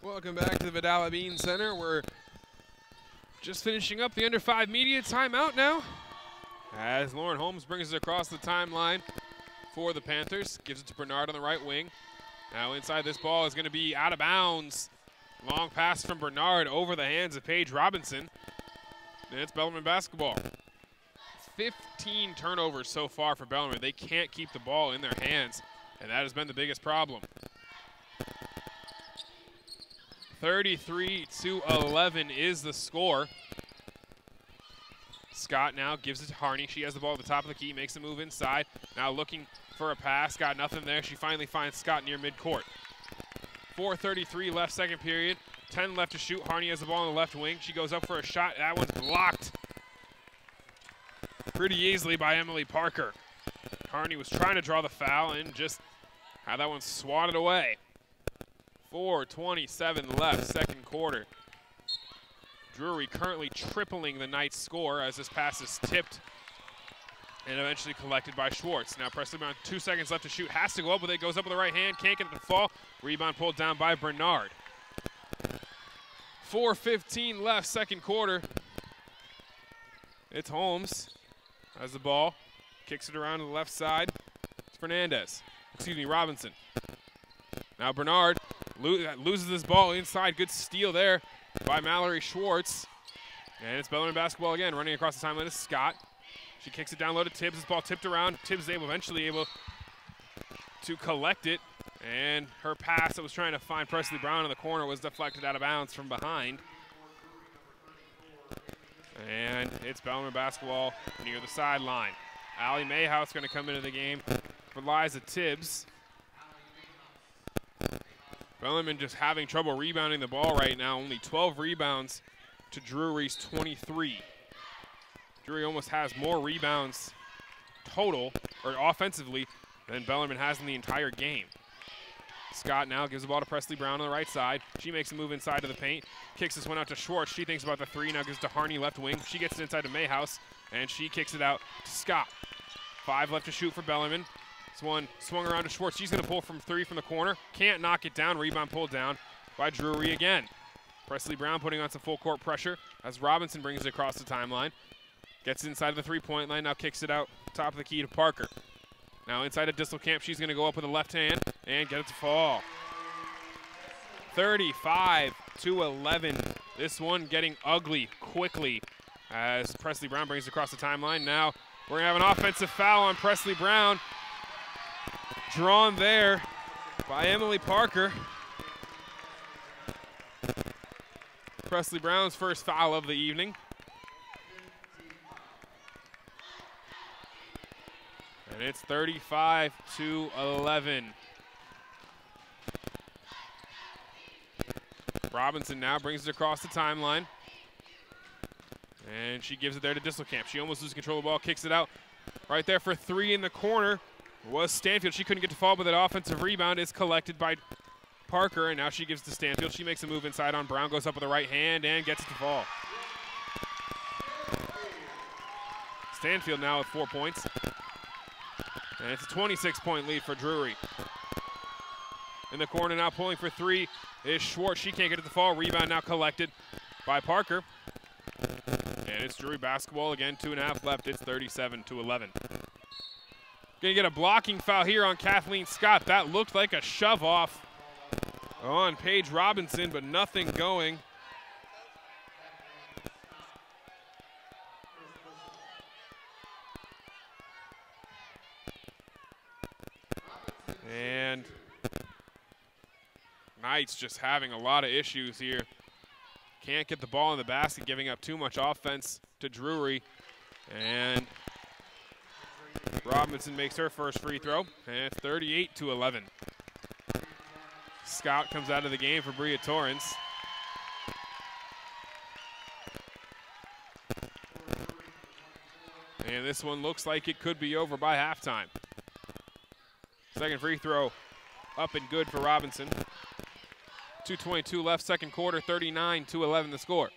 Welcome back to the Vidal Bean Center. We're just finishing up the under 5 media timeout now. As Lauren Holmes brings it across the timeline for the Panthers. Gives it to Bernard on the right wing. Now inside this ball is going to be out of bounds. Long pass from Bernard over the hands of Paige Robinson. And it's Bellarmine basketball. 15 turnovers so far for Bellarmine. They can't keep the ball in their hands, and that has been the biggest problem. 33-11 is the score. Scott now gives it to Harney. She has the ball at the top of the key, makes a move inside. Now looking for a pass, got nothing there. She finally finds Scott near midcourt. 4:33 left, second period. 10 left to shoot. Harney has the ball on the left wing. She goes up for a shot. That one's blocked pretty easily by Emily Parker. Harney was trying to draw the foul and just had that one swatted away. 4:27 left, second quarter. Drury currently tripling the Knights' score as this pass is tipped and eventually collected by Schwartz. Now Presley Brown, 2 seconds left to shoot, has to go up with it, goes up with the right hand, can't get it to fall. Rebound pulled down by Bernard. 4:15 left, second quarter. It's Holmes has the ball, kicks it around to the left side. It's Fernandez, excuse me, Robinson. Now Bernard loses this ball inside, good steal there by Mallory Schwartz. And it's Bellarmine basketball again, running across the timeline is Scott. She kicks it down low to Tibbs, this ball tipped around. Tibbs is eventually able to collect it. And her pass that was trying to find Presley Brown in the corner was deflected out of bounds from behind. And it's Bellarmine basketball near the sideline. Allie Mayhouse going to come into the game for Liza Tibbs. Bellarmine just having trouble rebounding the ball right now. Only 12 rebounds to Drury's 23. Drury almost has more rebounds total, or offensively, than Bellarmine has in the entire game. Scott now gives the ball to Presley Brown on the right side. She makes a move inside to the paint, kicks this one out to Schwartz. She thinks about the three, now gives it to Harney left wing. She gets it inside to Mayhouse, and she kicks it out to Scott. 5 left to shoot for Bellarmine. This one swung around to Schwartz. She's going to pull from 3 from the corner. Can't knock it down. Rebound pulled down by Drury again. Presley Brown putting on some full court pressure as Robinson brings it across the timeline. Gets inside the three-point line, now kicks it out top of the key to Parker. Now inside of Disselkamp, she's going to go up with a left hand and get it to fall. 35-11. This one getting ugly quickly as Presley Brown brings it across the timeline. Now we're going to have an offensive foul on Presley Brown. Drawn there by Emily Parker. Presley Brown's first foul of the evening. And it's 35-11. Robinson now brings it across the timeline. And she gives it there to Disselkamp. She almost loses control of the ball, kicks it out. Right there for 3 in the corner was Stanfield. She couldn't get to fall, but that offensive rebound is collected by Parker, and now she gives to Stanfield. She makes a move inside on Brown, goes up with the right hand, and gets it to fall. Stanfield now with 4 points. And it's a 26-point lead for Drury. In the corner now pulling for 3 is Schwartz. She can't get it to fall. Rebound now collected by Parker. And it's Drury basketball again, 2.5 left. It's 37-11. Gonna get a blocking foul here on Kathleen Scott. That looked like a shove off on Paige Robinson, but nothing going. And Knights just having a lot of issues here. Can't get the ball in the basket, giving up too much offense to Drury. And Robinson makes her first free throw, and it's 38-11. Scott comes out of the game for Bria Torrance. And this one looks like it could be over by halftime. Second free throw up and good for Robinson. 2:22 left, second quarter, 39-11 the score.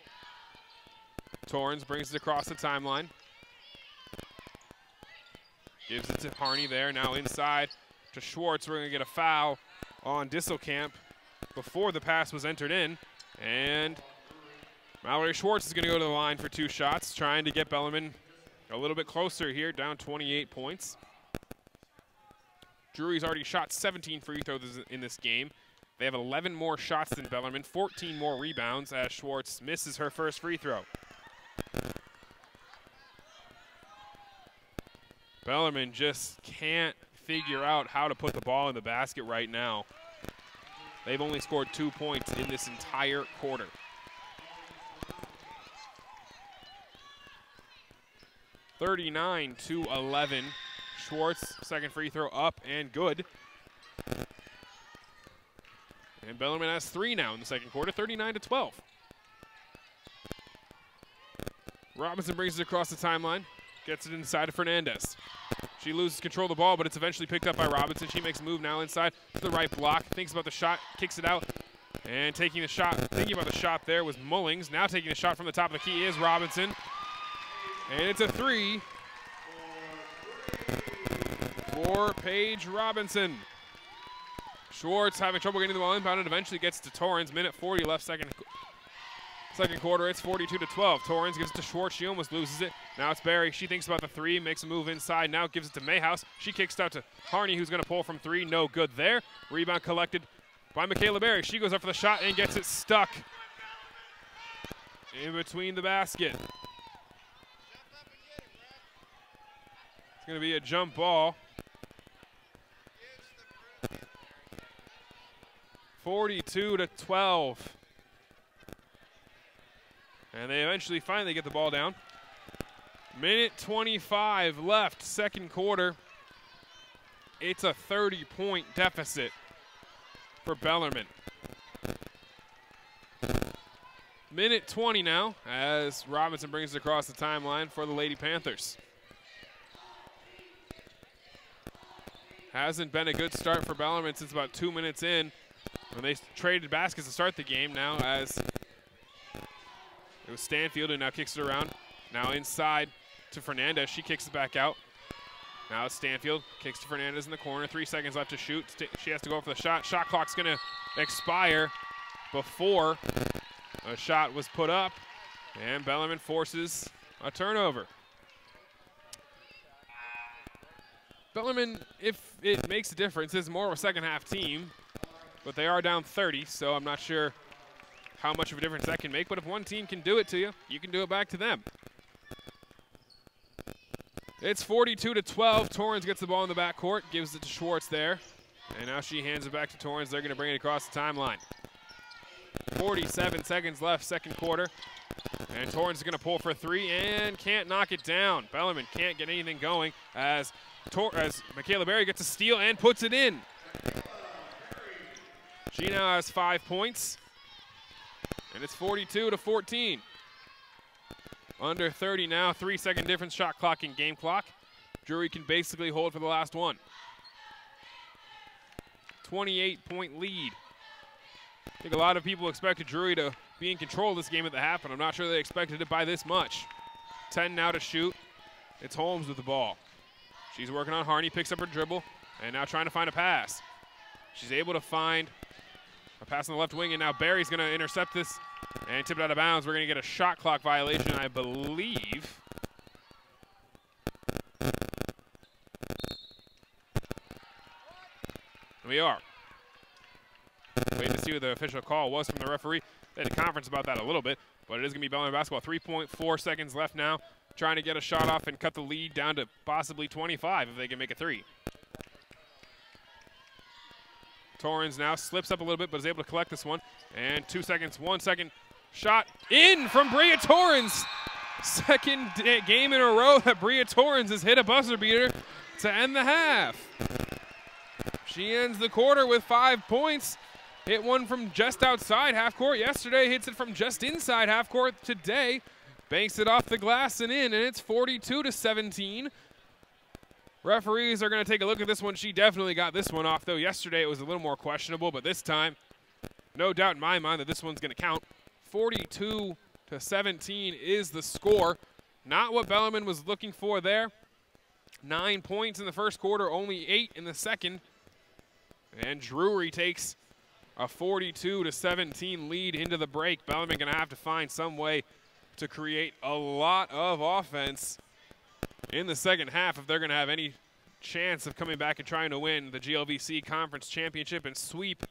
Torrance brings it across the timeline. Gives it to Harney there, now inside to Schwartz. We're going to get a foul on Disselkamp before the pass was entered in. And Mallory Schwartz is going to go to the line for 2 shots, trying to get Bellarmine a little bit closer here, down 28 points. Drury's already shot 17 free throws in this game. They have 11 more shots than Bellarmine, 14 more rebounds as Schwartz misses her first free throw. Bellarmine just can't figure out how to put the ball in the basket right now. They've only scored 2 points in this entire quarter. 39-11. Schwartz, second free throw up and good. And Bellarmine has 3 now in the second quarter, 39-12. Robinson brings it across the timeline, gets it inside to Fernandez. She loses control of the ball, but it's eventually picked up by Robinson. She makes a move now inside to the right block, thinks about the shot, kicks it out, and thinking about the shot there was Mullings. Now taking a shot from the top of the key is Robinson. And it's a 3 for Paige Robinson. Schwartz having trouble getting the ball inbounded, eventually gets to Torrens. Minute 40 left, second quarter. It's 42-12. Torrens gives it to Schwartz. She almost loses it. Now it's Barry. She thinks about the 3, makes a move inside. Now gives it to Mayhouse. She kicks it out to Harney, who's going to pull from 3. No good there. Rebound collected by Michaela Barry. She goes up for the shot and gets it stuck in between the basket. It's going to be a jump ball. 42-12. And they eventually finally get the ball down. Minute 25 left, second quarter. It's a 30-point deficit for Bellarmine. Minute 20 now as Robinson brings it across the timeline for the Lady Panthers. Hasn't been a good start for Bellarmine since about 2 minutes in when they traded baskets to start the game. Now as it was Stanfield who now kicks it around. Now inside to Fernandez. She kicks it back out. Now it's Stanfield. Kicks to Fernandez in the corner. 3 seconds left to shoot. She has to go for the shot. Shot clock's going to expire before a shot was put up. And Bellarmine forces a turnover. Bellarmine, if it makes a difference, is more of a second-half team. But they are down 30, so I'm not sure how much of a difference that can make. But if one team can do it to you, you can do it back to them. It's 42-12. Torrens gets the ball in the backcourt, gives it to Schwartz there. And now she hands it back to Torrens. They're going to bring it across the timeline. 47 seconds left, second quarter. And Torrens is going to pull for 3 and can't knock it down. Bellarmine can't get anything going as Michaela Berry gets a steal and puts it in. She now has 5 points. And it's 42-14. Under 30 now, 3-second difference, shot clock and game clock. Drury can basically hold for the last one. 28-point lead. I think a lot of people expected Drury to be in control of this game at the half, but I'm not sure they expected it by this much. 10 now to shoot. It's Holmes with the ball. She's working on Harney, picks up her dribble, and now trying to find a pass. She's able to find a pass on the left wing, and now Barry's going to intercept this and tip it out of bounds. We're going to get a shot clock violation, I believe. We are. Waiting to see what the official call was from the referee. They had a conference about that a little bit, but it is going to be Bellarmine basketball. 3.4 seconds left now. Trying to get a shot off and cut the lead down to possibly 25 if they can make a 3. Torrens now slips up a little bit, but is able to collect this one. And 2 seconds, 1 second. Shot in from Bria Torrens. Second game in a row that Bria Torrens has hit a buzzer beater to end the half. She ends the quarter with 5 points. Hit one from just outside half court yesterday. Hits it from just inside half court today. Banks it off the glass and in, and it's 42-17. Referees are going to take a look at this one. She definitely got this one off, though. Yesterday it was a little more questionable, but this time, no doubt in my mind that this one's going to count. 42-17 is the score. Not what Bellarmine was looking for there. 9 points in the first quarter, only 8 in the second. And Drury takes a 42-17 lead into the break. Bellarmine going to have to find some way to create a lot of offense in the second half if they're going to have any chance of coming back and trying to win the GLVC Conference Championship and sweep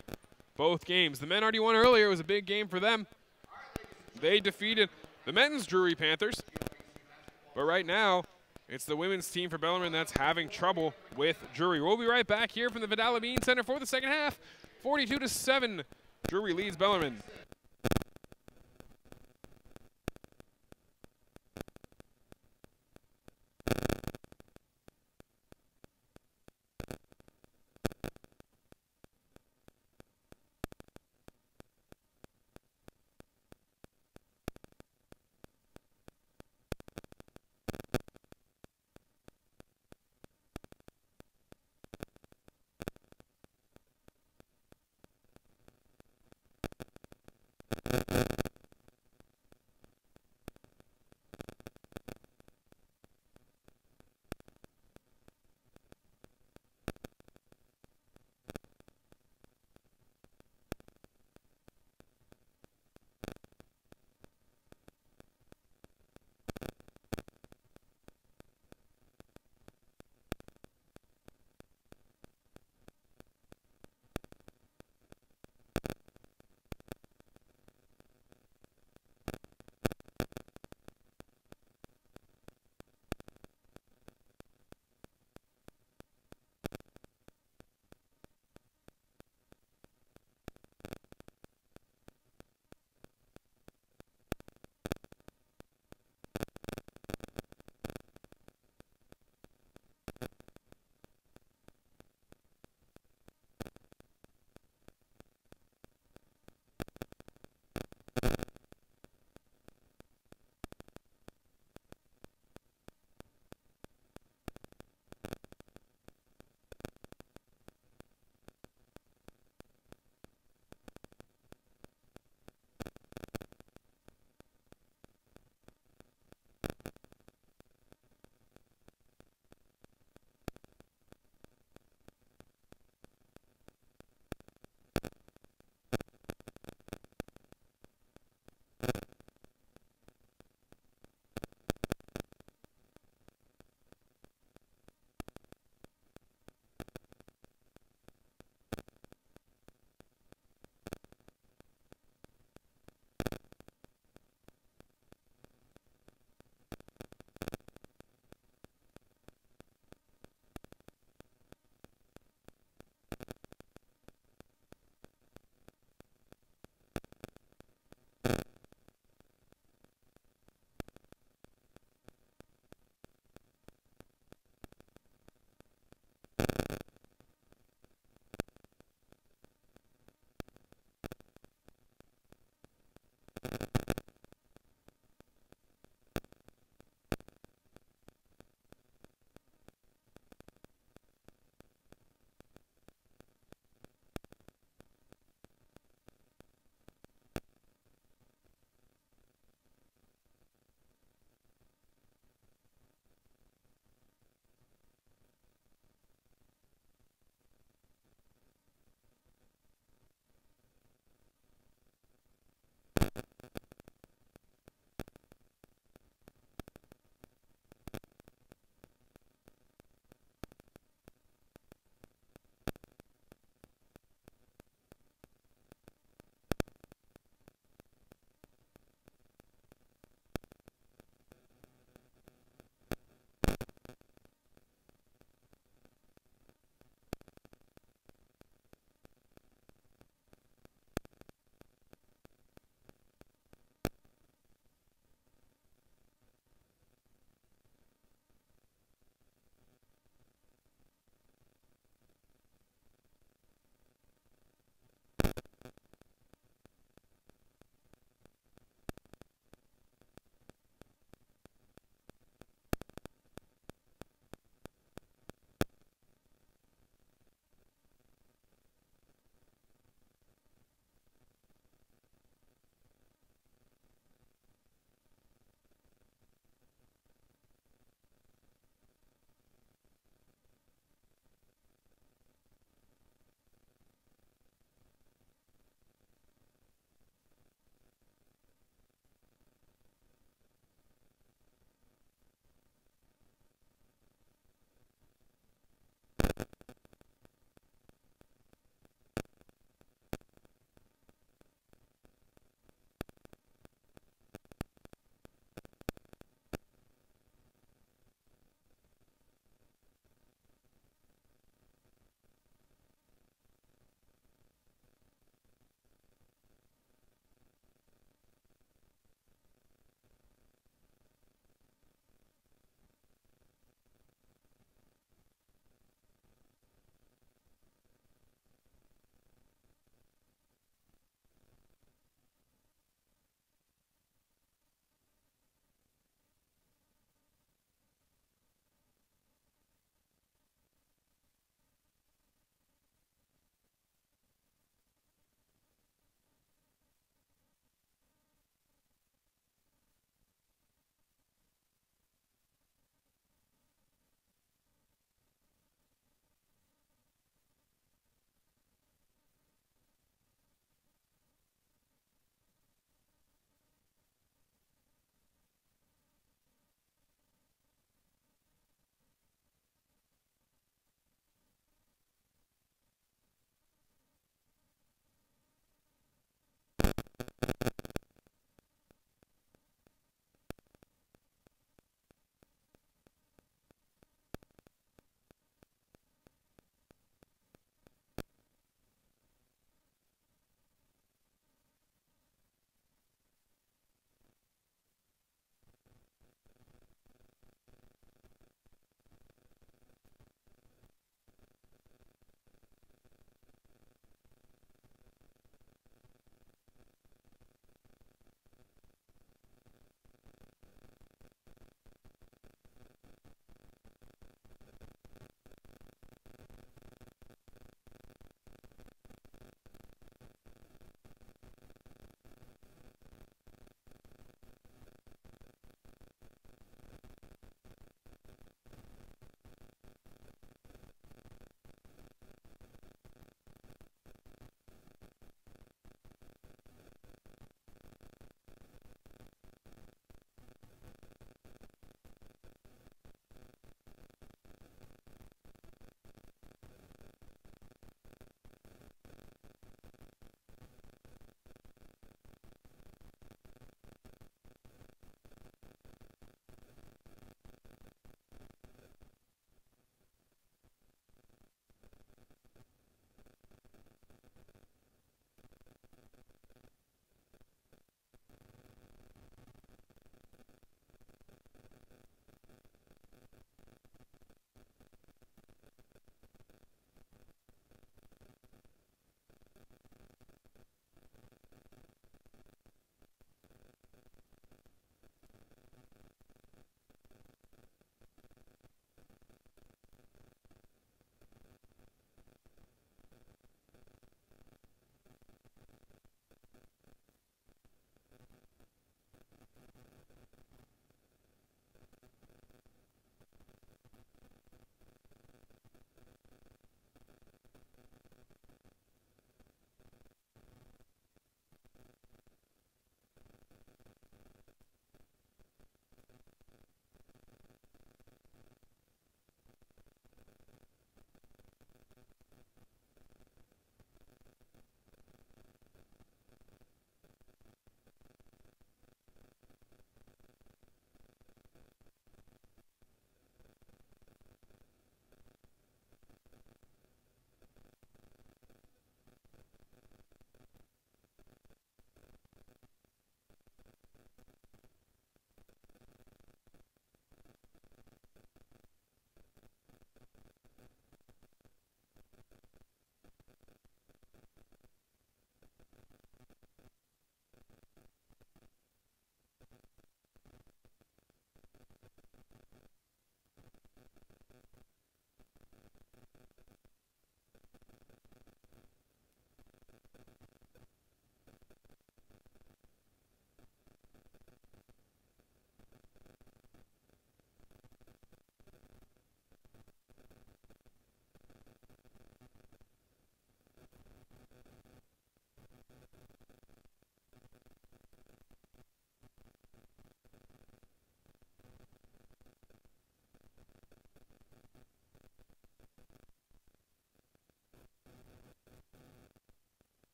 both games. The men already won earlier. It was a big game for them. They defeated the men's Drury Panthers. But right now, it's the women's team for Bellarmine that's having trouble with Drury. We'll be right back here from the Vidal Bean Center for the second half. 42-7, Drury leads Bellarmine.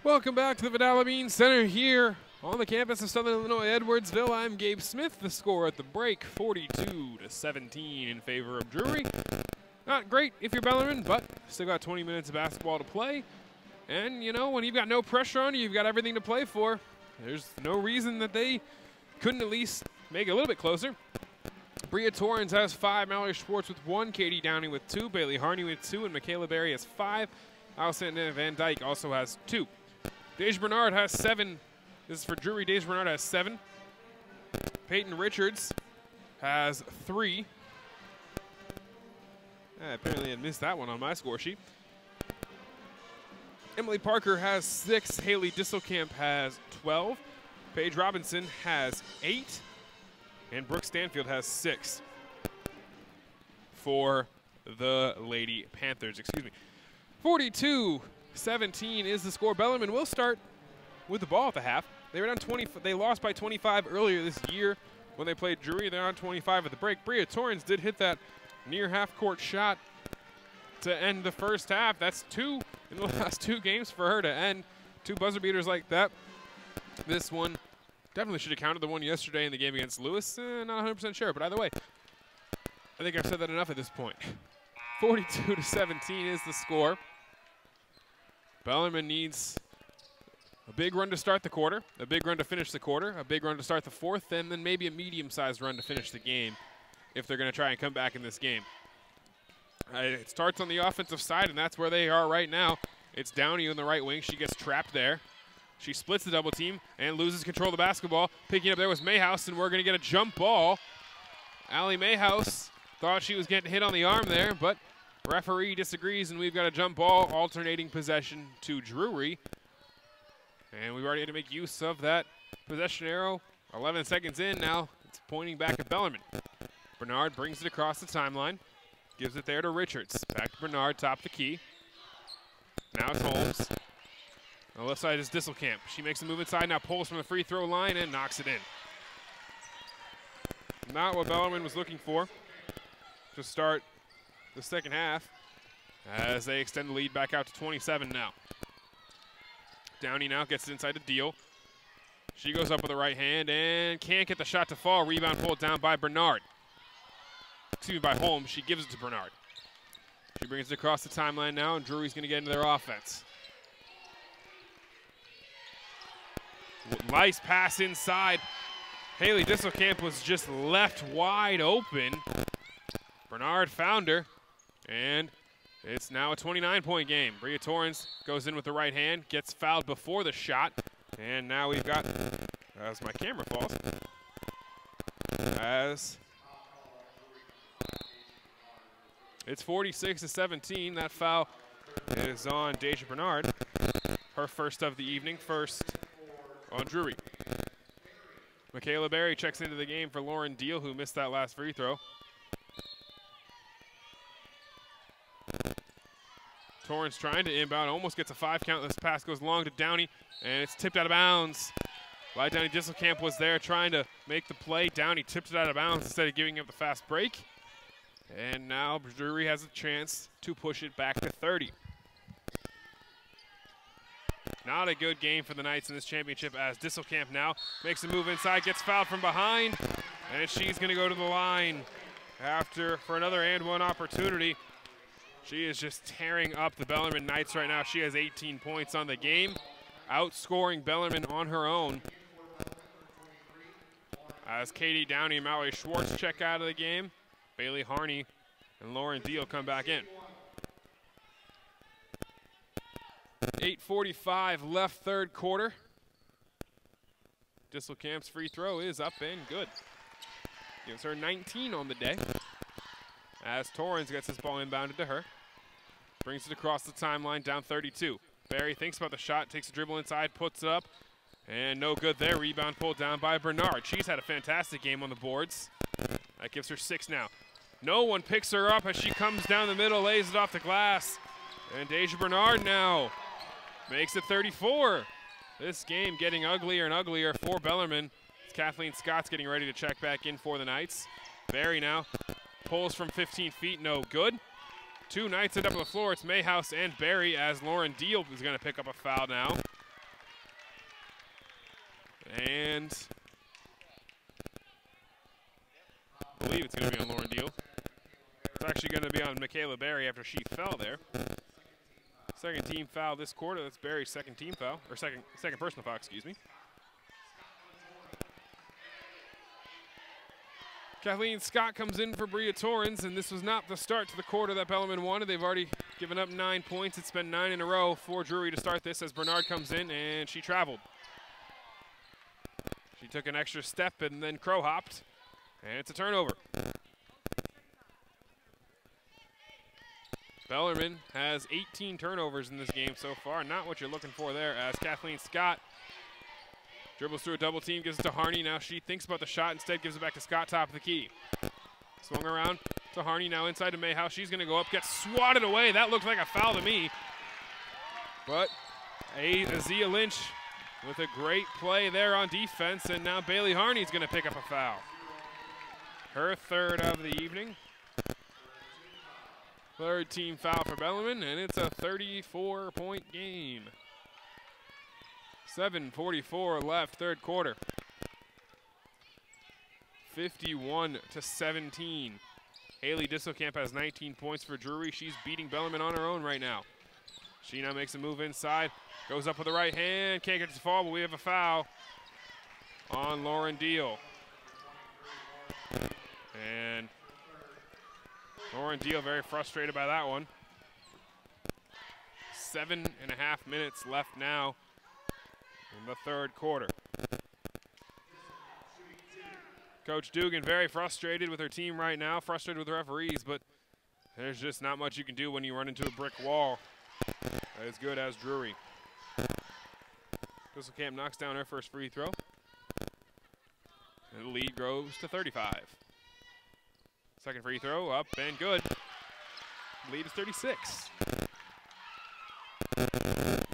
Welcome back to the Vidal Center here on the campus of Southern Illinois Edwardsville. I'm Gabe Smith. The score at the break, 42-17 in favor of Drury. Not great if you're Bellarmine, but still got 20 minutes of basketball to play. And, you know, when you've got no pressure on you, you've got everything to play for. There's no reason that they couldn't at least make it a little bit closer. Bria Torrens has 5, Mallory Schwartz with 1, Katie Downing with 2, Bailey Harney with 2, and Michaela Berry has 5. Allison Van Dyke also has 2. Deja Bernard has 7. This is for Drury. Deja Bernard has 7. Peyton Richards has 3. Apparently I missed that one on my score sheet. Emily Parker has 6. Haley Disselkamp has 12. Paige Robinson has 8. And Brooke Stanfield has 6 for the Lady Panthers. 42-17 is the score. Bellarmine will start with the ball at the half. They were down 20. They lost by 25 earlier this year when they played Drury. They're on 25 at the break. Bria Torrens did hit that near half-court shot to end the first half. That's 2 in the last 2 games for her to end. 2 buzzer beaters like that. This one definitely should have counted the one yesterday in the game against Lewis. Not 100% sure, but either way, I think I've said that enough at this point. 42-17 is the score. Bellarmine needs a big run to start the quarter, a big run to finish the quarter, a big run to start the fourth, and then maybe a medium-sized run to finish the game if they're going to try and come back in this game. It starts on the offensive side, and that's where they are right now. It's Downey in the right wing. She gets trapped there. She splits the double team and loses control of the basketball. Picking up there was Mayhouse, and we're going to get a jump ball. Allie Mayhouse thought she was getting hit on the arm there, but referee disagrees, and we've got a jump ball, alternating possession to Drury. And we've already had to make use of that possession arrow. 11 seconds in now. It's pointing back at Bellarmine. Bernard brings it across the timeline. Gives it there to Richards. Back to Bernard, top the key. Now it's Holmes. On the left side is Disselkamp. She makes a move inside, now pulls from the free throw line and knocks it in. Not what Bellarmine was looking for to start the second half as they extend the lead back out to 27 now. Downey now gets it inside to Deal. She goes up with the right hand and can't get the shot to fall. Rebound pulled down by Bernard. Excuse me, by Holmes. She gives it to Bernard. She brings it across the timeline now, and Drury's going to get into their offense. Nice pass inside. Haley Disselkamp was just left wide open. Bernard found her, and it's now a 29-point game. Bria Torrens goes in with the right hand, gets fouled before the shot, and now we've got, as my camera falls, as it's 46-17. That foul is on Deja Bernard, her first of the evening, first on Drury. Michaela Berry checks into the game for Lauren Deal, who missed that last free throw. Torrens trying to inbound, almost gets a 5 count. This pass goes long to Downey, and it's tipped out of bounds. By Downey, Disselkamp was there trying to make the play. Downey tipped it out of bounds instead of giving up the fast break. And now Drury has a chance to push it back to 30. Not a good game for the Knights in this championship as Disselkamp now makes a move inside, gets fouled from behind, and she's going to go to the line for another and one opportunity. She is just tearing up the Bellarmine Knights right now. She has 18 points on the game, outscoring Bellarmine on her own. As Katie Downey and Mallory Schwartz check out of the game, Bailey Harney and Lauren Deal come back in. 8:45 left, third quarter. Disselkamp's free throw is up and good. Gives her 19 on the day. As Torrens gets this ball inbounded to her. Brings it across the timeline, down 32. Berry thinks about the shot, takes a dribble inside, puts it up, and no good there. Rebound pulled down by Bernard. She's had a fantastic game on the boards. That gives her 6 now. No one picks her up as she comes down the middle, lays it off the glass. And Deja Bernard now makes it 34. This game getting uglier and uglier for Bellarmine. Kathleen Scott's getting ready to check back in for the Knights. Berry now pulls from 15 feet, no good. 2 Knights end up on the floor. It's Mayhouse and Berry as Lauren Deal is going to pick up a foul now. And I believe it's going to be on Lauren Deal. It's actually going to be on Michaela Berry after she fell there. Second team foul this quarter. That's Berry's second team foul, or second personal foul, excuse me. Kathleen Scott comes in for Bria Torrens, and this was not the start to the quarter that Bellarmine wanted. They've already given up 9 points. It's been 9 in a row for Drury to start this as Bernard comes in, and she traveled. She took an extra step and then crow hopped, and it's a turnover. Bellarmine has 18 turnovers in this game so far. Not what you're looking for there, as Kathleen Scott dribbles through a double team, gives it to Harney. Now she thinks about the shot, instead gives it back to Scott, top of the key. Swung around to Harney, now inside to Mayhouse. She's going to go up, gets swatted away. That looked like a foul to me. But Azia Lynch with a great play there on defense, and now Bailey Harney's going to pick up a foul. Her third of the evening. Third team foul for Bellarmine, and it's a 34-point game. 7:44 left, third quarter. 51-17. Haley Disselkamp has 19 points for Drury. She's beating Bellarmine on her own right now. She now makes a move inside, goes up with the right hand, can't get to the fall, but we have a foul on Lauren Deal. And Lauren Deal very frustrated by that one. 7.5 minutes left now in the third quarter. Coach Dugan very frustrated with her team right now, frustrated with the referees, but there's just not much you can do when you run into a brick wall as good as Drury. Disselkamp knocks down her first free throw, and the lead grows to 35. Second free throw up and good. Lead is 36.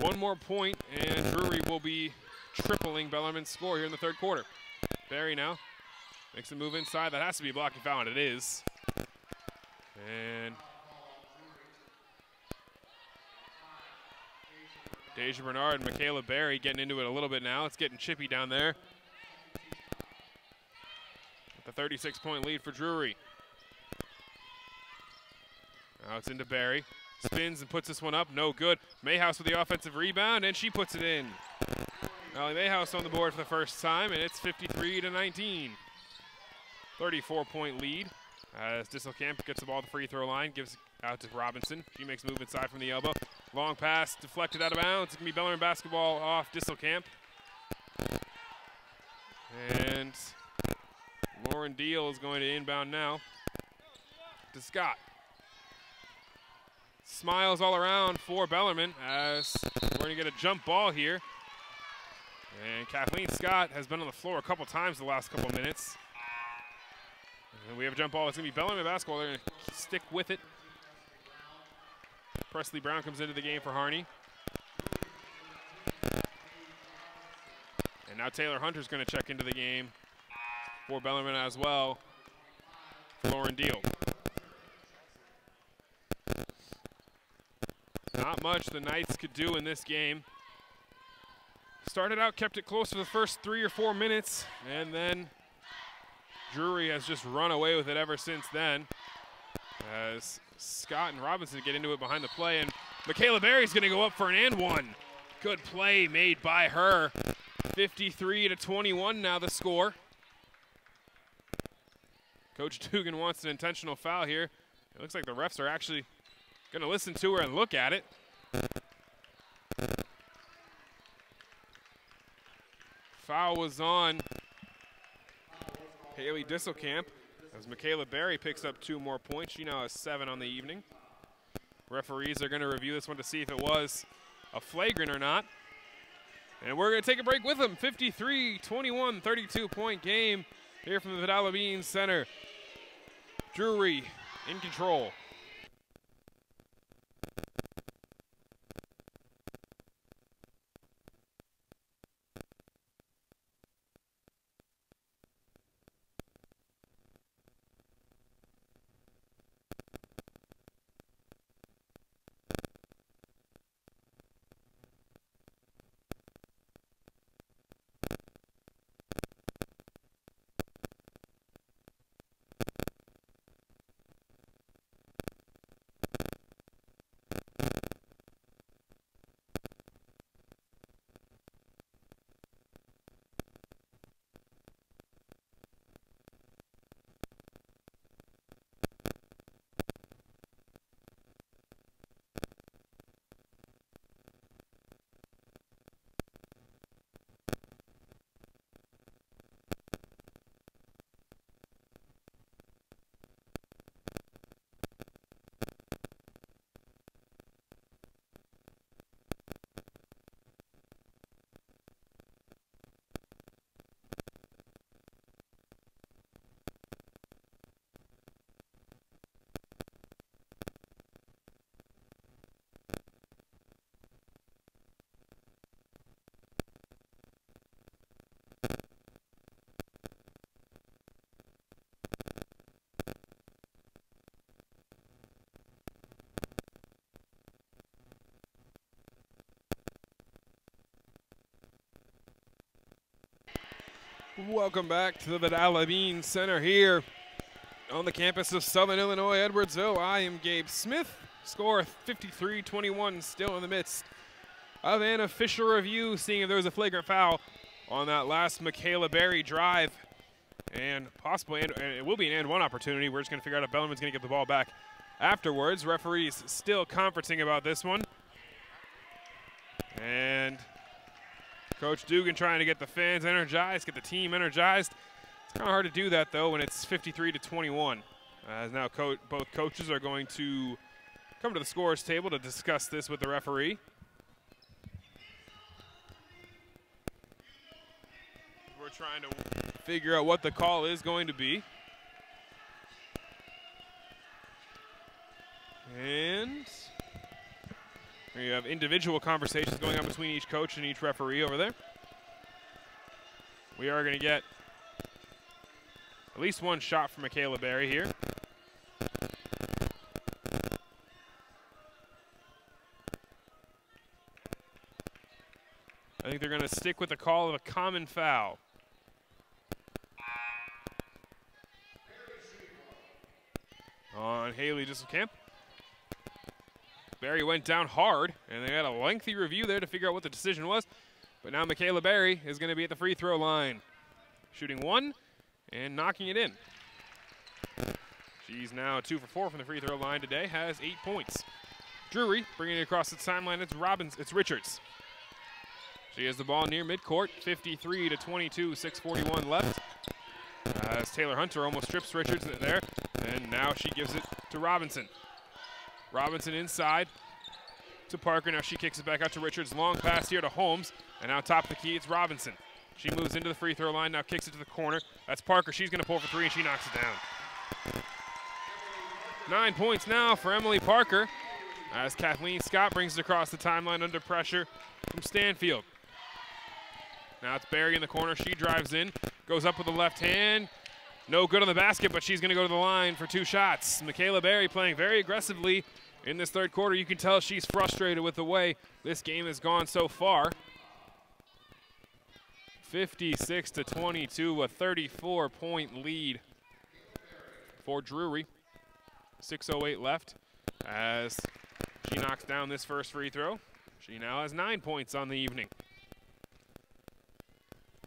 One more point, and Drury will be tripling Bellarmine's score here in the third quarter. Berry now makes a move inside. That has to be a blocking foul, and it is. And Deja Bernard and Michaela Berry getting into it a little bit now. It's getting chippy down there. With the 36-point lead for Drury. Now it's into Berry. Spins and puts this one up, no good. Mayhouse with the offensive rebound, and she puts it in. Allie Mayhouse on the board for the first time, and it's 53-19. 34-point lead as Disselkamp gets the ball at the free throw line, gives out to Robinson. She makes a move inside from the elbow. Long pass deflected out of bounds. It's going to be Bellarmine basketball off Disselkamp. And Lauren Deal is going to inbound now to Scott. Smiles all around for Bellarmine as we're going to get a jump ball here. And Kathleen Scott has been on the floor a couple times the last couple minutes. And we have a jump ball. It's going to be Bellarmine basketball. They're going to stick with it. Presley Brown comes into the game for Harney. And now Taylor Hunter's going to check into the game for Bellarmine as well. Lauren Deal. Not much the Knights could do in this game. Started out, kept it close for the first 3 or 4 minutes, and then Drury has just run away with it ever since then. As Scott and Robinson get into it behind the play, and Michaela Berry's going to go up for an and one. Good play made by her. 53-21 now the score. Coach Dugan wants an intentional foul here. It looks like the refs are actually going to listen to her and look at it. Foul was on Haley Disselkamp as Michaela Berry picks up 2 more points. She now has 7 on the evening. Referees are going to review this one to see if it was a flagrant or not. And we're going to take a break with them. 53-21, 32-point game here from the Vidal Bean Center. Drury in control. Welcome back to the Vidal Bean Center here on the campus of Southern Illinois, Edwardsville. I am Gabe Smith. Score 53-21, still in the midst of an official review, seeing if there was a flagrant foul on that last Michaela Berry drive. And possibly, and it will be an and one opportunity. We're just going to figure out if Bellarmine's going to get the ball back afterwards. Referees still conferencing about this one. And Coach Dugan trying to get the fans energized, get the team energized. It's kind of hard to do that, though, when it's 53-21. As now both coaches are going to come to the scorers table to discuss this with the referee. We're trying to figure out what the call is going to be. And we have individual conversations going on between each coach and each referee over there. We are going to get at least one shot from Michaela Berry here. I think they're going to stick with the call of a common foul. On Haley Disselkamp. Berry went down hard, and they had a lengthy review there to figure out what the decision was. But now Michaela Berry is going to be at the free throw line. Shooting one and knocking it in. She's now 2 for 4 from the free throw line today, has 8 points. Drury bringing it across the timeline. It's Richards. She has the ball near midcourt, 53-22, 6:41 left. As Taylor Hunter almost trips Richards there, and now she gives it to Robinson. Robinson inside to Parker. Now she kicks it back out to Richards. Long pass here to Holmes, and now top of the key, it's Robinson. She moves into the free throw line, now kicks it to the corner. That's Parker. She's going to pull for three, and she knocks it down. 9 points now for Emily Parker, as Kathleen Scott brings it across the timeline under pressure from Stanfield. Now it's Berry in the corner. She drives in, goes up with the left hand. No good on the basket, but she's going to go to the line for 2 shots. Michaela Berry playing very aggressively in this third quarter. You can tell she's frustrated with the way this game has gone so far. 56-22, a 34-point lead for Drury. 6:08 left as she knocks down this first free throw. She now has 9 points on the evening.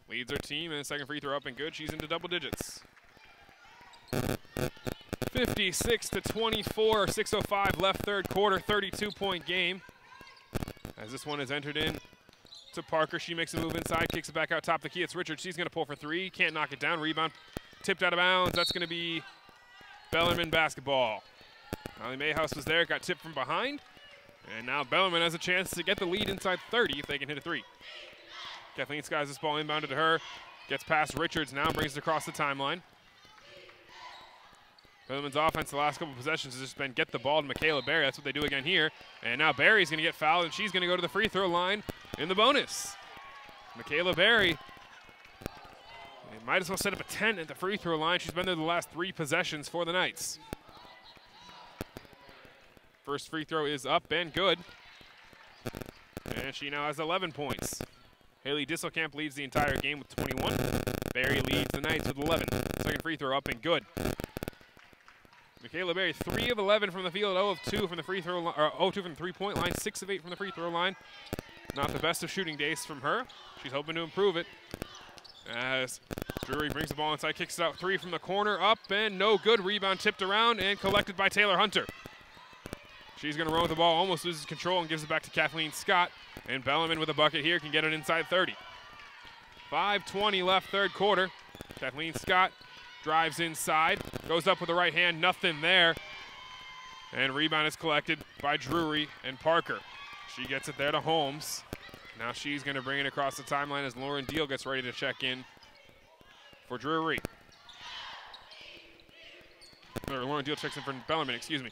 Leads her team, and the second free throw up and good. She's into double digits. 56-24, 6:05 left third quarter, 32-point game. As this one is entered in to Parker. She makes a move inside, kicks it back out top of the key. It's Richards. She's going to pull for three. Can't knock it down. Rebound tipped out of bounds. That's going to be Bellarmine basketball. Molly Mayhouse was there, got tipped from behind. And now Bellarmine has a chance to get the lead inside 30 if they can hit a three. Kathleen Scott has this ball inbounded to her. Gets past Richards now, brings it across the timeline. Bellarmine's offense the last couple possessions has just been get the ball to Michaela Berry. That's what they do again here. And now Berry's going to get fouled, and she's going to go to the free throw line in the bonus. Michaela Berry, they might as well set up a 10 at the free throw line. She's been there the last 3 possessions for the Knights. First free throw is up and good. And she now has 11 points. Haley Disselkamp leads the entire game with 21. Berry leads the Knights with 11. Second free throw up and good. Michaela Berry, 3 of 11 from the field, 0 of 2 from the free throw line, or 0 of 2 from the three-point line, 6 of 8 from the free throw line. Not the best of shooting days from her. She's hoping to improve it. As Drury brings the ball inside, kicks it out 3 from the corner, up and no good. Rebound tipped around and collected by Taylor Hunter. She's going to run with the ball, almost loses control and gives it back to Kathleen Scott. And Bellarmine with a bucket here can get it inside 30. 5:20 left third quarter. Kathleen Scott drives inside, goes up with the right hand, nothing there. And rebound is collected by Drury and Parker. She gets it there to Holmes. Now she's going to bring it across the timeline as Lauren Deal gets ready to check in for Drury. Or Lauren Deal checks in for Bellarmine, excuse me.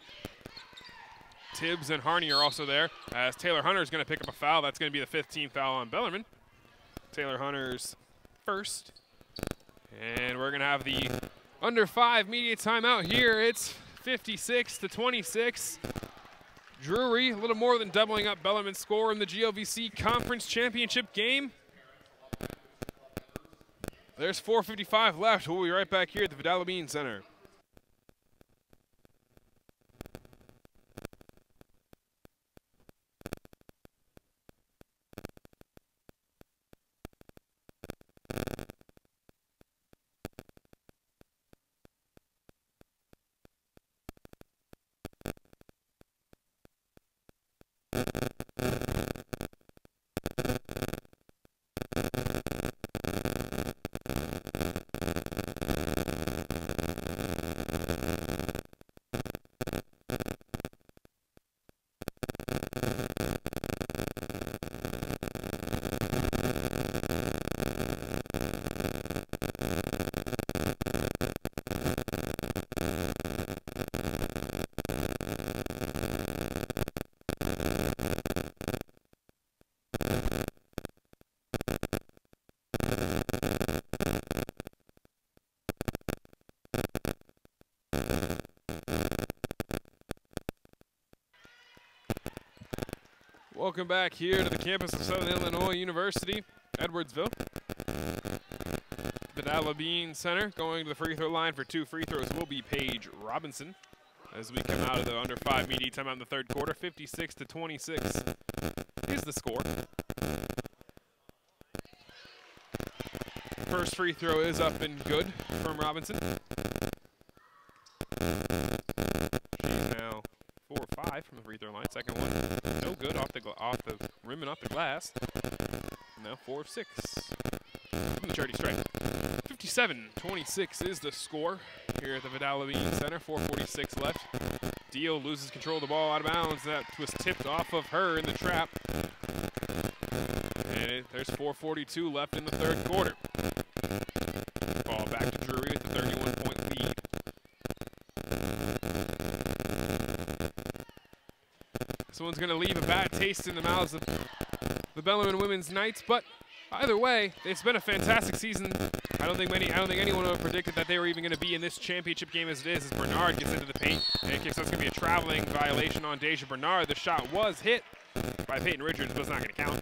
Tibbs and Harney are also there as Taylor Hunter is going to pick up a foul. That's going to be the 15th foul on Bellarmine. Taylor Hunter's first. And we're going to have the under 5 media timeout here. It's 56-26. Drury, a little more than doubling up Bellarmine's score in the GLVC Conference Championship game. There's 4:55 left. We'll be right back here at the Vidal Bean Center. Welcome back here to the campus of Southern Illinois University, Edwardsville. Vidal Bean Center going to the free throw line for 2 free throws will be Paige Robinson. As we come out of the under 5 media timeout in the third quarter, 56-26 is the score. First free throw is up and good from Robinson. She's now 4 or 5 from the free throw line. Second one, no good, off the rim and off the glass. Now 4 of 6 from the charity stripe. 57-26 is the score here at the Vidal Bean Center. 4:46 left. Deal loses control of the ball out of bounds. That was tipped off of her in the trap. And there's 4:42 left in the third quarter. Ball back to Drury with the 31-point lead. This one's going to leave a bad taste in the mouths of the Bellarmine women's Knights, but either way, it's been a fantastic season. I don't think anyone would have predicted that they were even going to be in this championship game as it is, as Bernard gets into the paint and kicks. That's going to be a traveling violation on Deja Bernard. The shot was hit by Peyton Richards, but it's not going to count.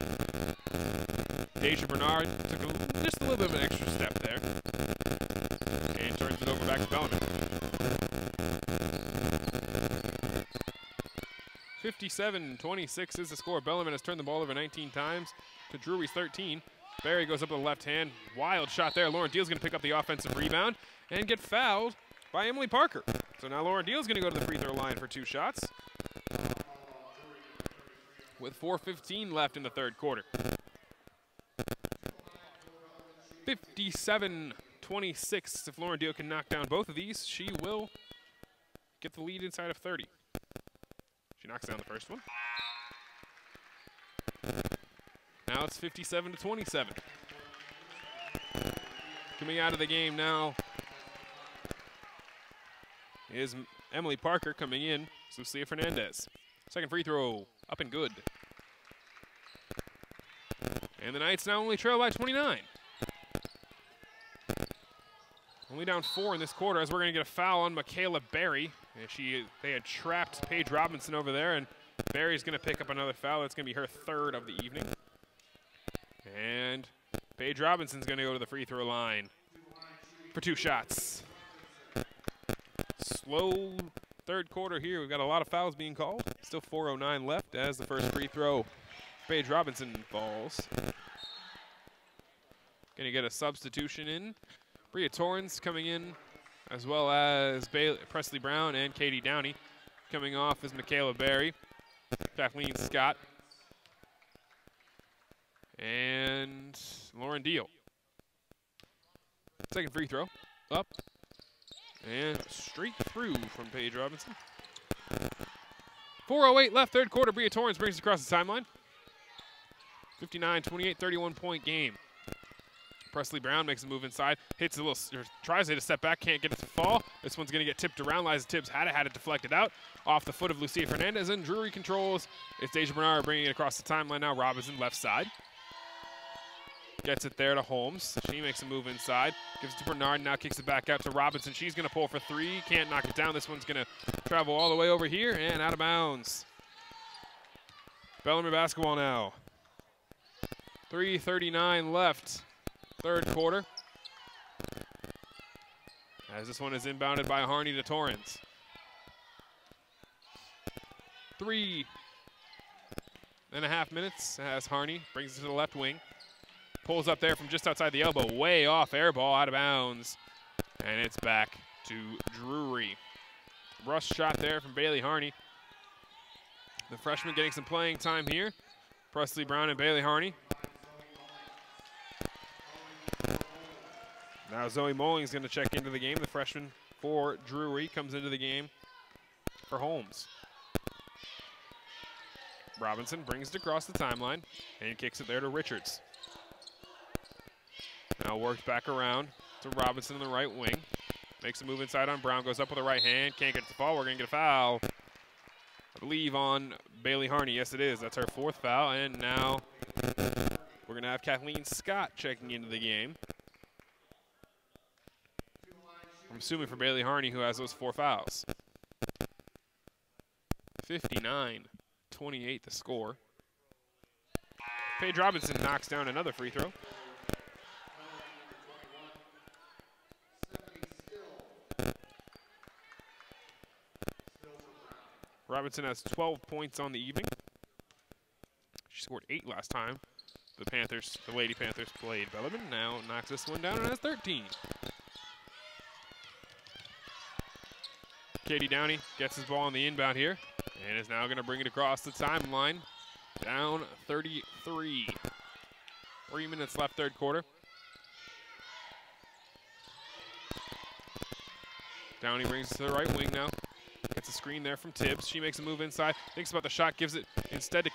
Deja Bernard took just a little bit of an extra step there and turns it over back to Bellarmine. 57-26 is the score. Bellarmine has turned the ball over 19 times to Drury's 13. Barry goes up to the left hand. Wild shot there. Lauren Deal's going to pick up the offensive rebound and get fouled by Emily Parker. So now Lauren Deal's going to go to the free throw line for 2 shots with 4:15 left in the third quarter. 57-26. If Lauren Deal can knock down both of these, she will get the lead inside of 30. She knocks down the first one. Now it's 57-27. Coming out of the game now is Emily Parker. Coming in is Lucia Fernandez. Second free throw, up and good. And the Knights now only trail by 29. Only down 4 in this quarter, as we're going to get a foul on Michaela Berry. And they had trapped Paige Robinson over there, and Berry's going to pick up another foul. That's going to be her 3rd of the evening. And Paige Robinson's going to go to the free throw line for 2 shots. Slow third quarter here. We've got a lot of fouls being called. Still 4:09 left as the first free throw, Paige Robinson falls. Going to get a substitution in. Bria Torrance coming in, as well as Presley Brown and Katie Downey. Coming off is Michaela Berry, Kathleen Scott, and Lauren Deal. Second free throw, up, and straight through from Paige Robinson. 4:08 left, third quarter. Bria Torrance brings it across the timeline. 59-28, 31-point game. Presley Brown makes a move inside, hits a little, tries to hit a step back, can't get it to fall. This one's going to get tipped around. Liza Tibbs had it deflected out off the foot of Lucia Fernandez, and Drury controls. It's Deja Bernard bringing it across the timeline now. Robinson left side. Gets it there to Holmes. She makes a move inside, gives it to Bernard, now kicks it back out to Robinson. She's going to pull for 3, can't knock it down. This one's going to travel all the way over here and out of bounds. Bellarmine basketball now. 3:39 left. Third quarter. as this one is inbounded by Harney to Torrens. 3.5 minutes as Harney brings it to the left wing. Pulls up there from just outside the elbow, way off, air ball out of bounds. And it's back to Drury. Rush shot there from Bailey Harney. The freshman getting some playing time here. Presley Brown and Bailey Harney. Now Zoe Moling is going to check into the game. The freshman for Drury comes into the game for Holmes. Robinson brings it across the timeline and kicks it there to Richards. Now works back around to Robinson in the right wing. Makes a move inside on Brown, goes up with the right hand, can't get it to fall. We're going to get a foul, I believe, on Bailey Harney. Yes, it is. That's her 4th foul, and now we're going to have Kathleen Scott checking into the game. I'm assuming for Bailey Harney, who has those 4 fouls. 59-28 the score. Paige Robinson knocks down another free throw. Robinson has 12 points on the evening. She scored 8 last time. The Lady Panthers played Bellarmine. Now knocks this one down and has 13. Katie Downey gets his ball on the inbound here and is now going to bring it across the timeline. Down 33. 3 minutes left, third quarter. Downey brings it to the right wing now. Gets a screen there from Tibbs. She makes a move inside, thinks about the shot, gives it instead to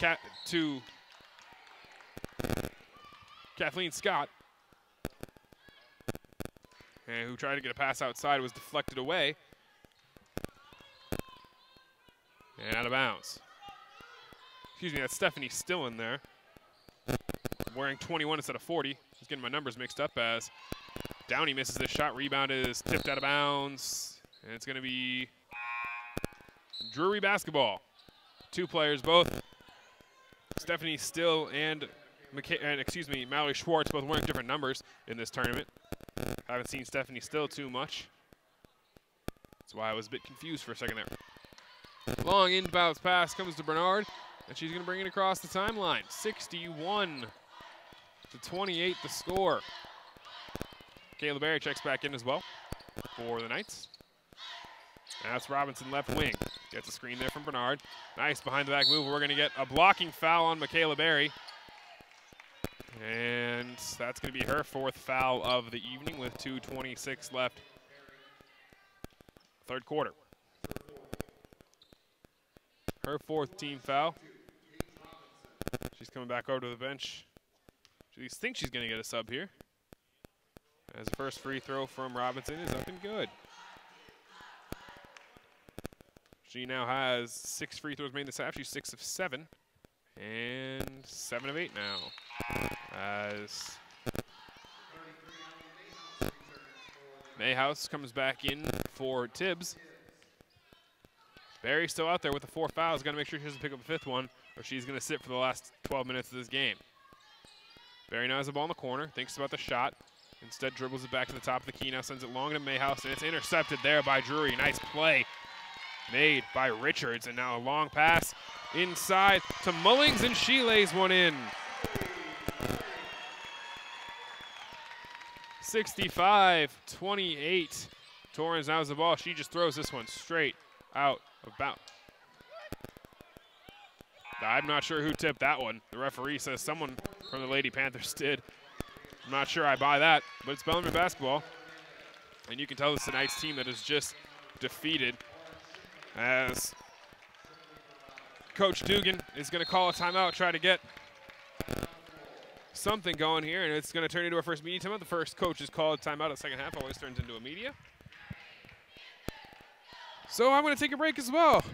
Kathleen Scott, and who tried to get a pass outside, was deflected away and out of bounds. Excuse me, that's Stephanie Still in there, wearing 21 instead of 40. I was getting my numbers mixed up as Downey misses this shot. Rebound is tipped out of bounds, and it's going to be Drury basketball. 2 players, both Stephanie Still and Mallory Schwartz, both wearing different numbers in this tournament. I haven't seen Stephanie Still too much. That's why I was a bit confused for a second there. Long inbounds pass comes to Bernard, and she's going to bring it across the timeline. 61-28 the score. Kayla Berry checks back in as well for the Knights. And that's Robinson left wing. Gets a screen there from Bernard. Nice behind the back move. We're going to get a blocking foul on Michaela Berry. And that's going to be her 4th foul of the evening with 2:26 left. Third quarter. Her 4th team foul. She's coming back over to the bench. She thinks she's going to get a sub here, as the first free throw from Robinson is up and good. She now has 6 free throws made in this half. She's 6 of 7 and 7 of 8 now. As Mayhouse comes back in for Tibbs. Barry's still out there with the 4 fouls. Got to make sure she doesn't pick up a 5th one, or she's going to sit for the last 12 minutes of this game. Barry now has the ball in the corner, thinks about the shot. Instead dribbles it back to the top of the key, now sends it long to Mayhouse, and it's intercepted there by Drury. Nice play made by Richards, and now a long pass inside to Mullings, and she lays one in. 65-28. Torrens now has the ball. She just throws this one straight out of bounds. I'm not sure who tipped that one. The referee says someone from the Lady Panthers did. I'm not sure I buy that, but it's Bellarmine basketball. And you can tell it's the Knights team that is just defeated, as Coach Dugan is going to call a timeout, try to get something going here, and it's going to turn into our first media timeout. The first coach is called timeout. The second half always turns into a media. So I'm going to take a break as well.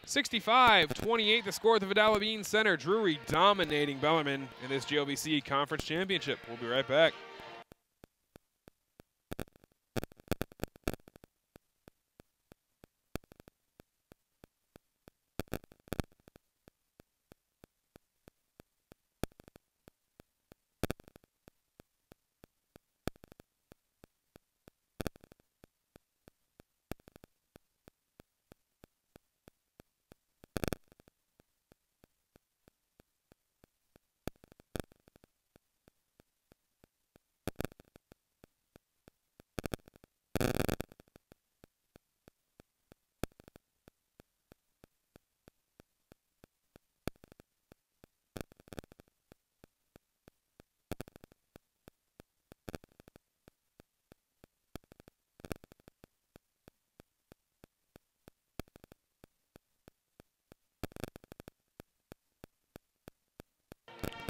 65-28 the score at the Vidal Bean Center. Drury dominating Bellarmine in this GLVC Conference Championship. We'll be right back.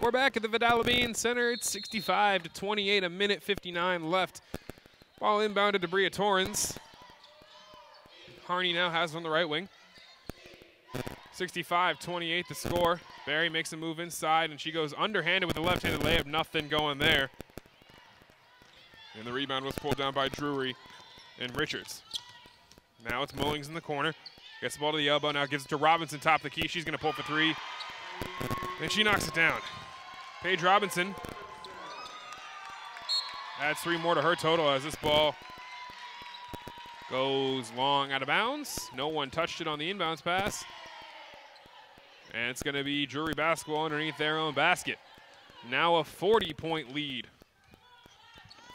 We're back at the Vidal Center. It's 65-28, a minute 59 left. Ball inbounded to Bria Torrens. Harney now has on the right wing. 65-28 the score. Barry makes a move inside, and she goes underhanded with a left-handed layup. Nothing going there. And the rebound was pulled down by Drury and Richards. Now it's Mullings in the corner. Gets the ball to the elbow, now gives it to Robinson, top of the key. She's going to pull for three. And she knocks it down. Paige Robinson adds 3 more to her total as this ball goes long out of bounds. No one touched it on the inbounds pass. And it's going to be Drury basketball underneath their own basket. Now a 40-point lead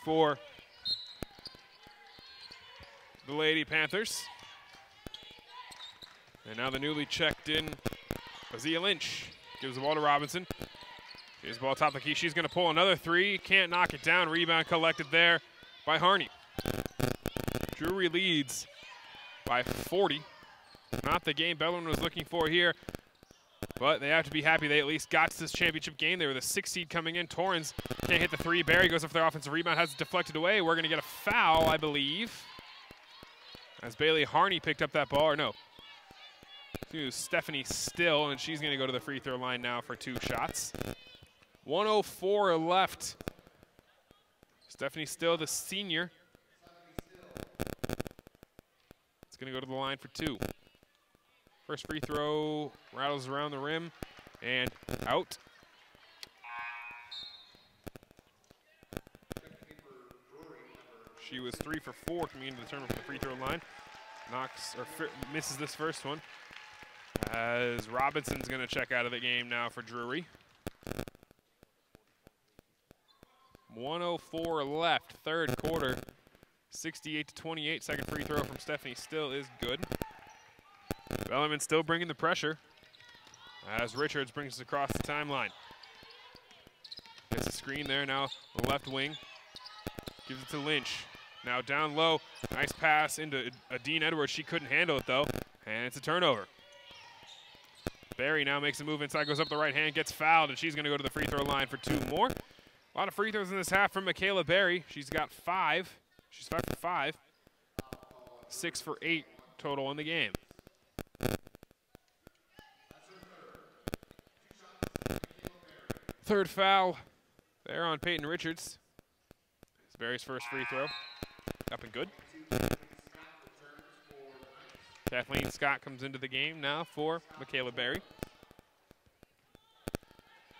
for the Lady Panthers. And now the newly checked in Azia Lynch gives the ball to Robinson. She's the ball top of the key. She's going to pull another 3. Can't knock it down. Rebound collected there by Harney. Drury leads by 40. Not the game Bellarmine was looking for here, but they have to be happy they at least got to this championship game. They were the 6th seed coming in. Torrens can't hit the 3. Barry goes up for their offensive rebound, has it deflected away. We're going to get a foul, I believe, as Bailey Harney picked up that ball, or no. To Stephanie Still, and she's going to go to the free throw line now for 2 shots. 1:04 left. Stephanie Still, the senior. It's going to go to the line for 2. First free throw rattles around the rim and out. She was 3 for 4 coming into the tournament from the free throw line. Misses this first one. As Robinson's going to check out of the game now for Drury. 1:04 left, third quarter. 68-28. Second free throw from Stephanie Still is good. Bellarmine still bringing the pressure as Richards brings it across the timeline. Gets a screen there now, the left wing. Gives it to Lynch. Now down low, nice pass into Dean Edwards. She couldn't handle it though, and it's a turnover. Barry now makes a move inside, goes up the right hand, gets fouled, and she's going to go to the free throw line for 2 more. A lot of free throws in this half from Michaela Barry. She's got 5. She's 5 for 5. 6 for 8 total in the game. Third foul there on Peyton Richards. It's Barry's first free throw. Up and good. Kathleen Scott comes into the game now for Michaela Barry.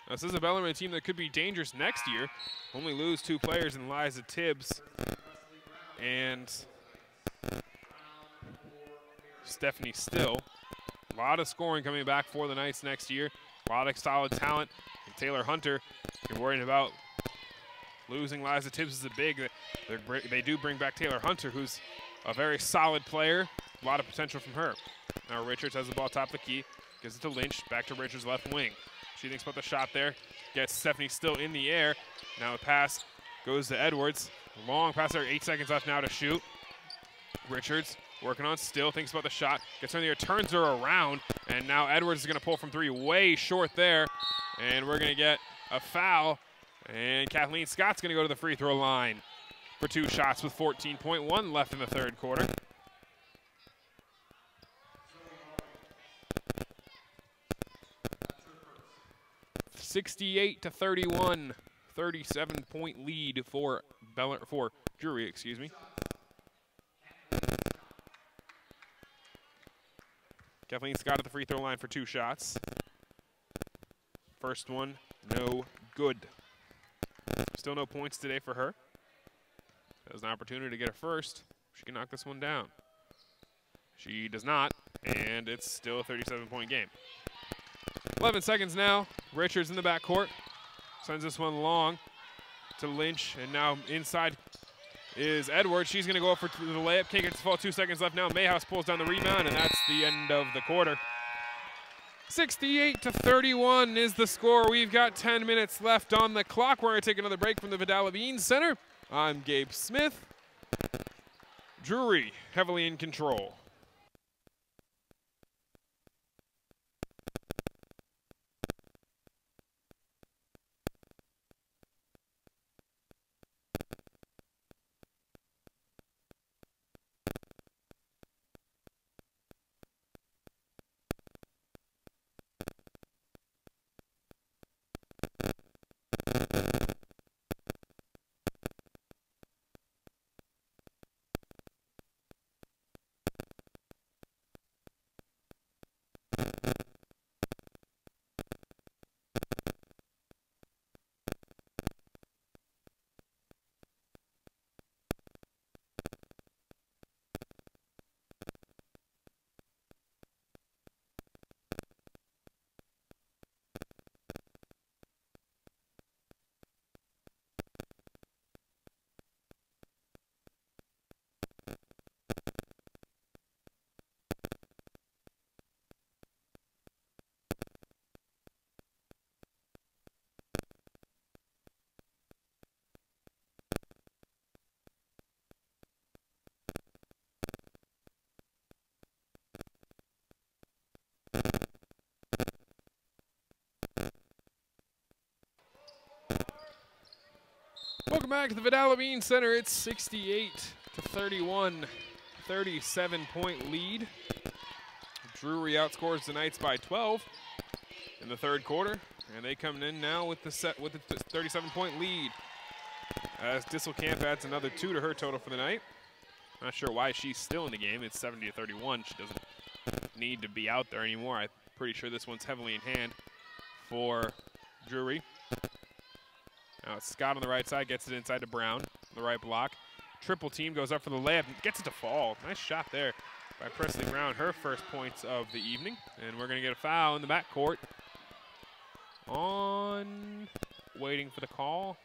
Now, this is a Bellarmine team that could be dangerous next year. Only lose 2 players in Liza Tibbs and Stephanie Still. A lot of scoring coming back for the Knights next year. A lot of solid talent. And Taylor Hunter, you're worried about losing Liza Tibbs is a big. They do bring back Taylor Hunter, who's a very solid player. A lot of potential from her. Now Richards has the ball top of the key. Gives it to Lynch. Back to Richards, left wing. She thinks about the shot there. Gets Stephanie Still in the air. Now the pass goes to Edwards. Long pass there, 8 seconds left now to shoot. Richards working on Still, thinks about the shot. Gets her in the air, turns her around. And now Edwards is going to pull from 3, way short there. And we're going to get a foul. And Kathleen Scott's going to go to the free throw line for 2 shots with 14.1 left in the third quarter. (68-31), 37-point lead for Drury, excuse me. Kathleen Scott at the free throw line for 2 shots. First one, no good. Still no points today for her. That was an opportunity to get her first. She can knock this one down. She does not, and it's still a 37-point game. 11 seconds now. Richards in the backcourt. Sends this one long to Lynch, and now inside is Edwards. She's going to go up for the layup. Can't get to fall. 2 seconds left now. Mayhouse pulls down the rebound, and that's the end of the quarter. 68-31 is the score. We've got 10 minutes left on the clock. We're going to take another break from the Vidal Center. I'm Gabe Smith. Drury heavily in control. Welcome back to the Vidal Bean Center. It's 68-31, 37-point lead. Drury outscores the Knights by 12 in the third quarter, and they come in now with the 37-point lead. As Disselkamp adds another 2 to her total for the night. Not sure why she's still in the game. It's 70-31. She doesn't need to be out there anymore. I'm pretty sure this one's heavily in hand for Drury. Now it's Scott on the right side, gets it inside to Brown, the right block. Triple team goes up for the layup, gets it to fall. Nice shot there by Presley Brown, her first points of the evening. And we're going to get a foul in the backcourt on, waiting for the call.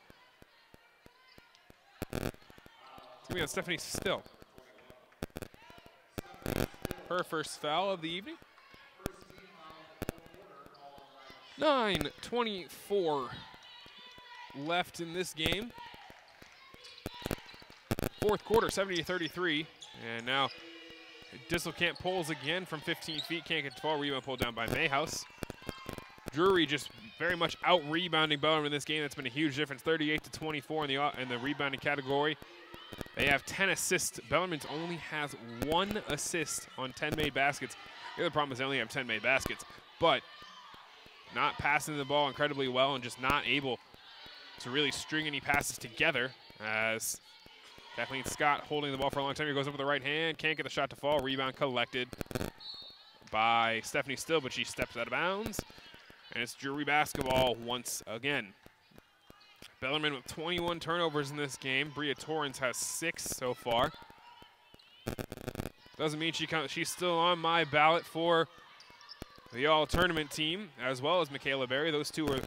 It's going to be on Stephanie Still. Her first foul of the evening. 9:24 left in this game. Fourth quarter, 70-33. And now Disselkamp pulls again from 15 feet. Can't get the ball. Rebound pulled down by Mayhouse. Drury just very much out-rebounding Bellarmine in this game. That's been a huge difference. 38-24 in the rebounding category. They have 10 assists. Bellarmine only has 1 assist on 10 made baskets. The other problem is they only have 10 made baskets. But not passing the ball incredibly well and just not able to really string any passes together, as Kathleen Scott holding the ball for a long time. He goes up with the right hand, can't get the shot to fall. Rebound collected by Stephanie Still, but she steps out of bounds. And it's Drury basketball once again. Bellarmine with 21 turnovers in this game. Bria Torrens has 6 so far. Doesn't mean she's still on my ballot for the all-tournament team, as well as Michaela Berry. Those two are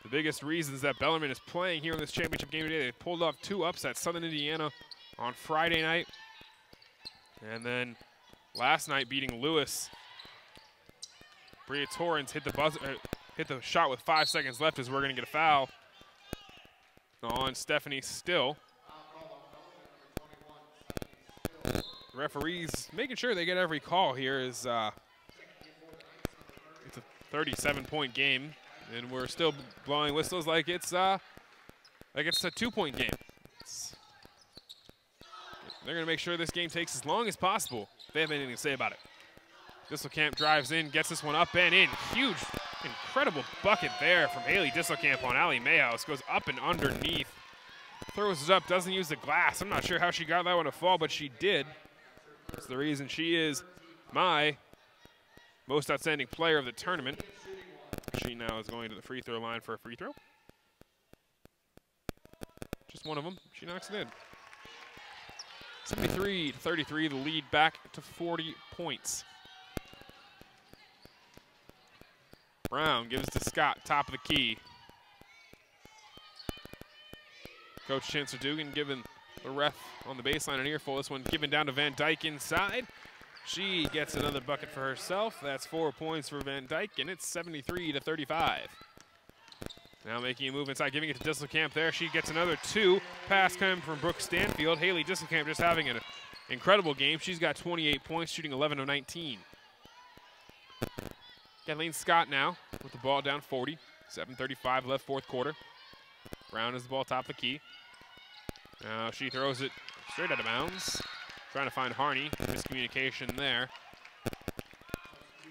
the biggest reasons that Bellarmine is playing here in this championship game today. They pulled off 2 upsets, Southern Indiana on Friday night, and then last night beating Lewis. Bria Torrens hit the shot with 5 seconds left, as we're going to get a foul on Stephanie Still. The referees making sure they get every call here. It's a 37-point game, and we're still blowing whistles like it's a 2-point game. They're going to make sure this game takes as long as possible. They have anything to say about it. Disselkamp drives in, gets this one up and in. Huge, incredible bucket there from Haley Disselkamp on Allie Mayhouse. Goes up and underneath. Throws it up, doesn't use the glass. I'm not sure how she got that one to fall, but she did. That's the reason she is my most outstanding player of the tournament. She now is going to the free throw line for a free throw. Just one of them. She knocks it in. 73-33, the lead back to 40 points. Brown gives to Scott, top of the key. Coach Chancellor Dugan giving the ref on the baseline an earful. This one given down to Van Dyke inside. She gets another bucket for herself. That's 4 points for Van Dyke, and it's 73-35. Now making a move inside, giving it to Disselkamp there. She gets another 2. Pass coming from Brooke Stanfield. Haley Disselkamp just having an incredible game. She's got 28 points, shooting 11 of 19. Kathleen Scott now with the ball down 40. 7:35 left, fourth quarter. Brown has the ball top of the key. Now she throws it straight out of bounds. Trying to find Harney. Miscommunication there.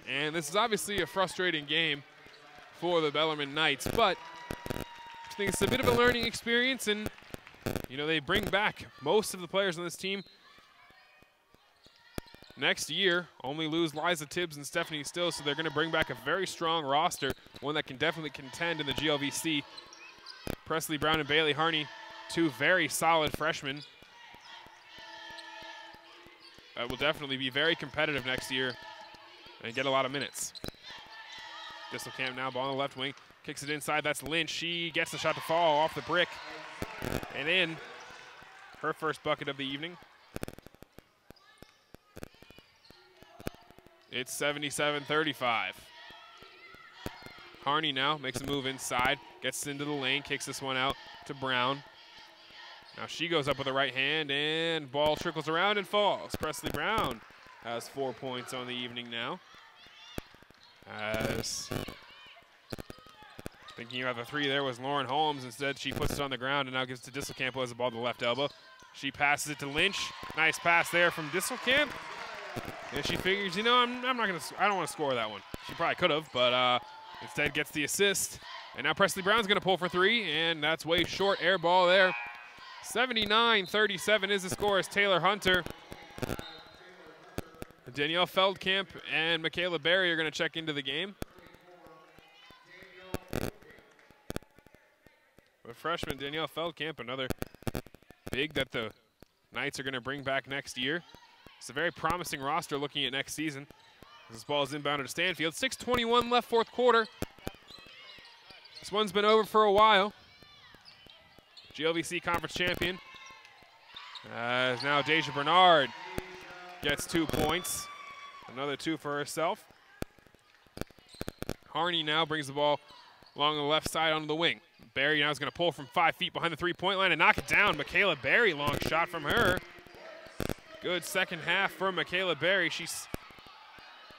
And this is obviously a frustrating game for the Bellarmine Knights, but I think it's a bit of a learning experience, and you know, they bring back most of the players on this team. Next year, only lose Liza Tibbs and Stephanie Still, so they're going to bring back a very strong roster, one that can definitely contend in the GLVC. Presley Brown and Bailey Harney, two very solid freshmen. That will definitely be very competitive next year and get a lot of minutes. Disselkamp now, ball on the left wing, kicks it inside, that's Lynch. She gets the shot to fall off the brick and in. Her first bucket of the evening. It's 77-35. Harney now makes a move inside, gets into the lane, kicks this one out to Brown. Now she goes up with the right hand, and ball trickles around and falls. Presley Brown has 4 points on the evening now. As thinking about the three there was Lauren Holmes. Instead, she puts it on the ground and now gives it to Disselkamp, who has the ball to the left elbow. She passes it to Lynch. Nice pass there from Disselkamp. And she figures, you know, I don't want to score that one. She probably could have, but instead gets the assist. And now Presley Brown's going to pull for three, and that's way short. Air ball there. 79-37 is the score as Taylor Hunter, Danielle Feldkamp, and Michaela Berry are going to check into the game. But freshman Danielle Feldkamp, another big that the Knights are going to bring back next year. It's a very promising roster looking at next season. This ball is inbounded to Stanfield. 6:21 left, fourth quarter. This one's been over for a while. GLVC Conference champion. As now Deja Bernard gets 2 points. Another two for herself. Harney now brings the ball along the left side onto the wing. Berry now is going to pull from 5 feet behind the three-point line and knock it down. Michaela Berry, long shot from her. Good second half for Michaela Berry. She's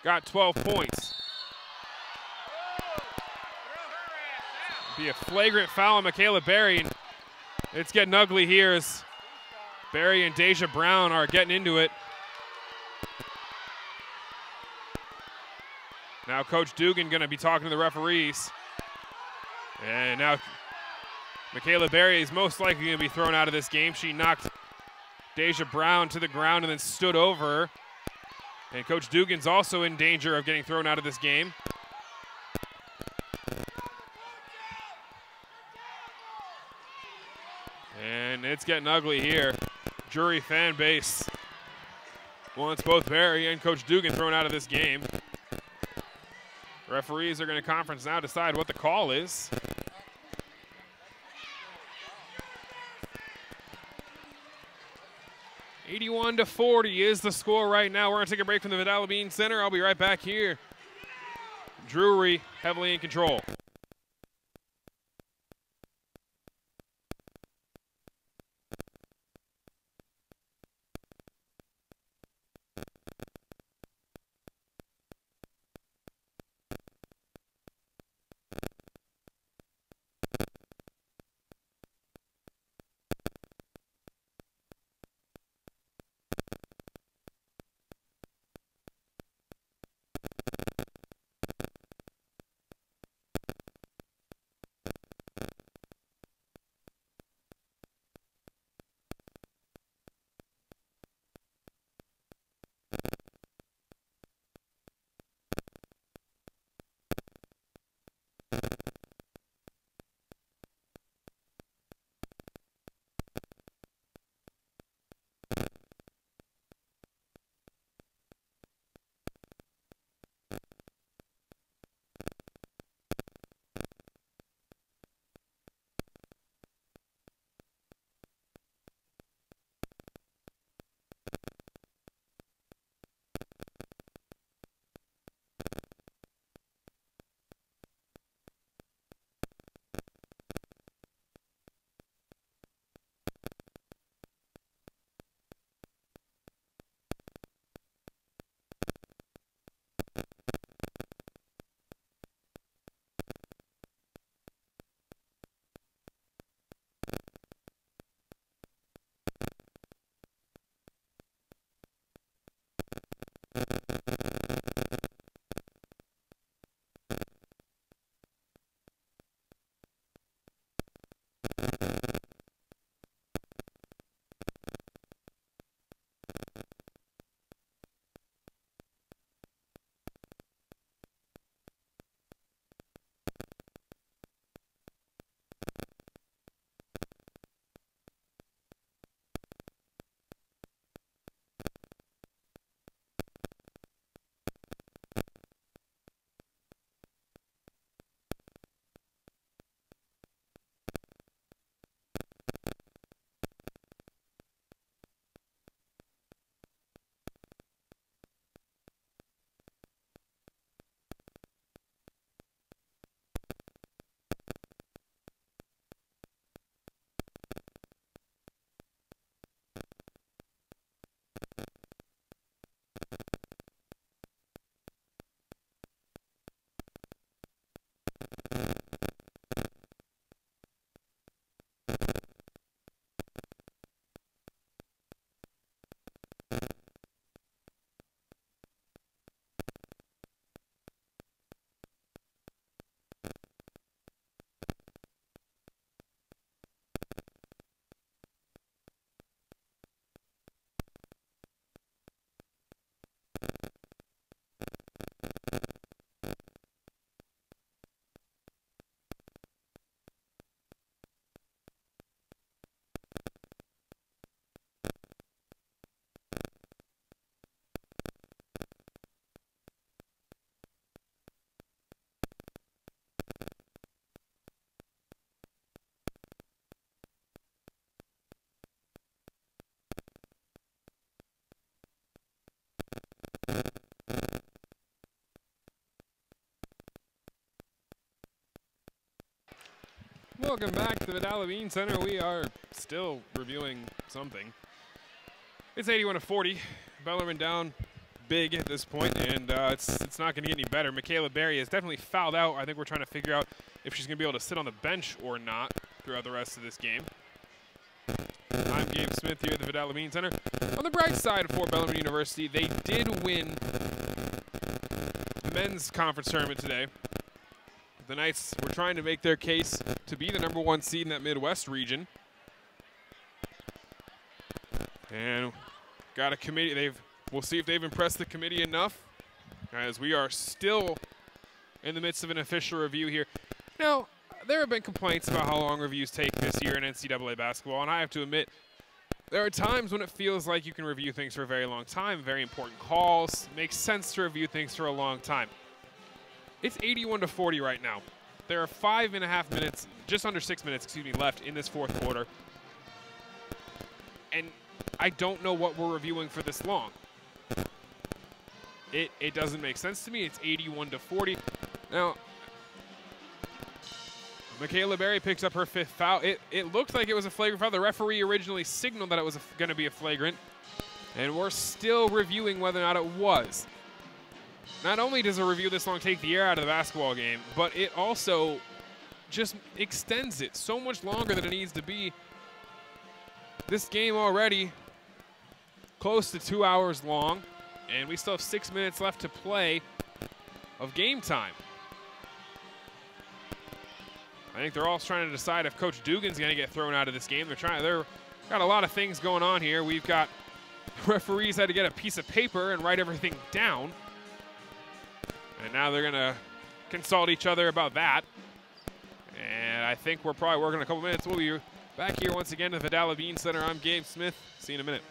got 12 points. Be a flagrant foul on Michaela Berry, and it's getting ugly here as Berry and Deja Brown are getting into it. Now Coach Dugan going to be talking to the referees. And now Michaela Berry is most likely going to be thrown out of this game. She knocked Deja Brown to the ground and then stood over her. And Coach Dugan's also in danger of getting thrown out of this game. And it's getting ugly here. Drury fan base wants both Berry and Coach Dugan thrown out of this game. Referees are going to conference now, decide what the call is. (81-40) is the score right now. We're going to take a break from the Vidal Bean Center. I'll be right back here. Drury heavily in control. Welcome back to the Vidal Center. We are still reviewing something. It's 81-40. Bellarmine down big at this point, and it's not going to get any better. Michaela Berry has definitely fouled out. I think we're trying to figure out if she's going to be able to sit on the bench or not throughout the rest of this game. I'm Gabe Smith here at the Vidal Center. On the bright side for Bellarmine University, they did win the men's conference tournament today. The Knights were trying to make their case to be the #1 seed in that Midwest region. And got a committee. We'll see if they've impressed the committee enough, as we are still in the midst of an official review here. Now, there have been complaints about how long reviews take this year in NCAA basketball, and I have to admit, there are times when it feels like you can review things for a very long time, very important calls. It makes sense to review things for a long time. It's 81-40 right now. There are 5.5 minutes, just under 6 minutes, excuse me, left in this fourth quarter. And I don't know what we're reviewing for this long. It doesn't make sense to me. It's 81-40. Now, Michaela Berry picks up her 5th foul. It looked like it was a flagrant foul. The referee originally signaled that it was going to be a flagrant. And we're still reviewing whether or not it was. Not only does a review this long take the air out of the basketball game, but it also just extends it so much longer than it needs to be. This game already close to 2 hours long, and we still have 6 minutes left to play of game time. I think they're all trying to decide if Coach Dugan's going to get thrown out of this game. They've got a lot of things going on here. We've got referees had to get a piece of paper and write everything down. And now they're going to consult each other about that. And I think we're probably working a couple minutes. We'll be back here once again at the Vidal Center. I'm Gabe Smith. See you in a minute.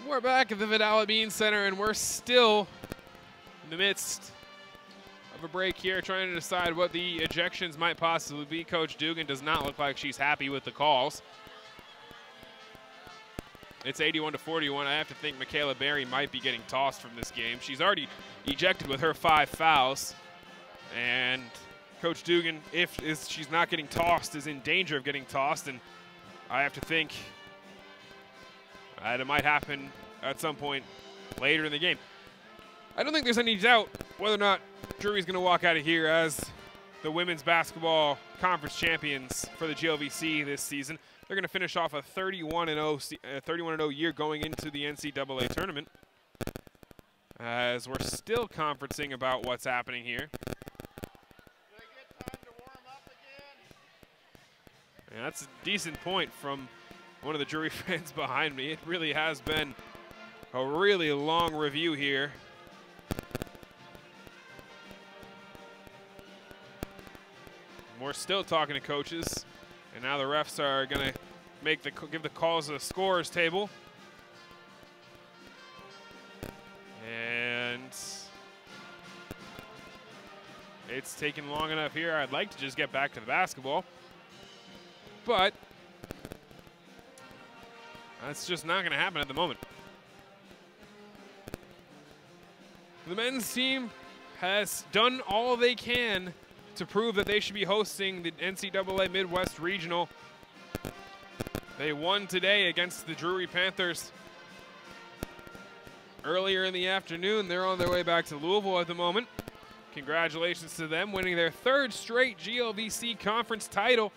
We're back at the Vidal Center, and we're still in the midst of a break here, trying to decide what the ejections might possibly be. Coach Dugan does not look like she's happy with the calls. It's 81-41. I have to think Michaela Berry might be getting tossed from this game. She's already ejected with her 5 fouls, and Coach Dugan, if she's not getting tossed, is in danger of getting tossed, and I have to think that it might happen at some point later in the game. I don't think there's any doubt whether or not Drury's going to walk out of here as the women's basketball conference champions for the GLVC this season. They're going to finish off a 31-0 year going into the NCAA tournament, as we're still conferencing about what's happening here. And that's a decent point from one of the Drury fans behind me. It really has been a really long review here. We're still talking to coaches, and now the refs are going to give the calls to the scorers table. And it's taken long enough here. I'd like to just get back to the basketball, but that's just not going to happen at the moment. The men's team has done all they can to prove that they should be hosting the NCAA Midwest Regional. They won today against the Drury Panthers. earlier in the afternoon. They're on their way back to Louisville at the moment. Congratulations to them, winning their 3rd straight GLVC conference title.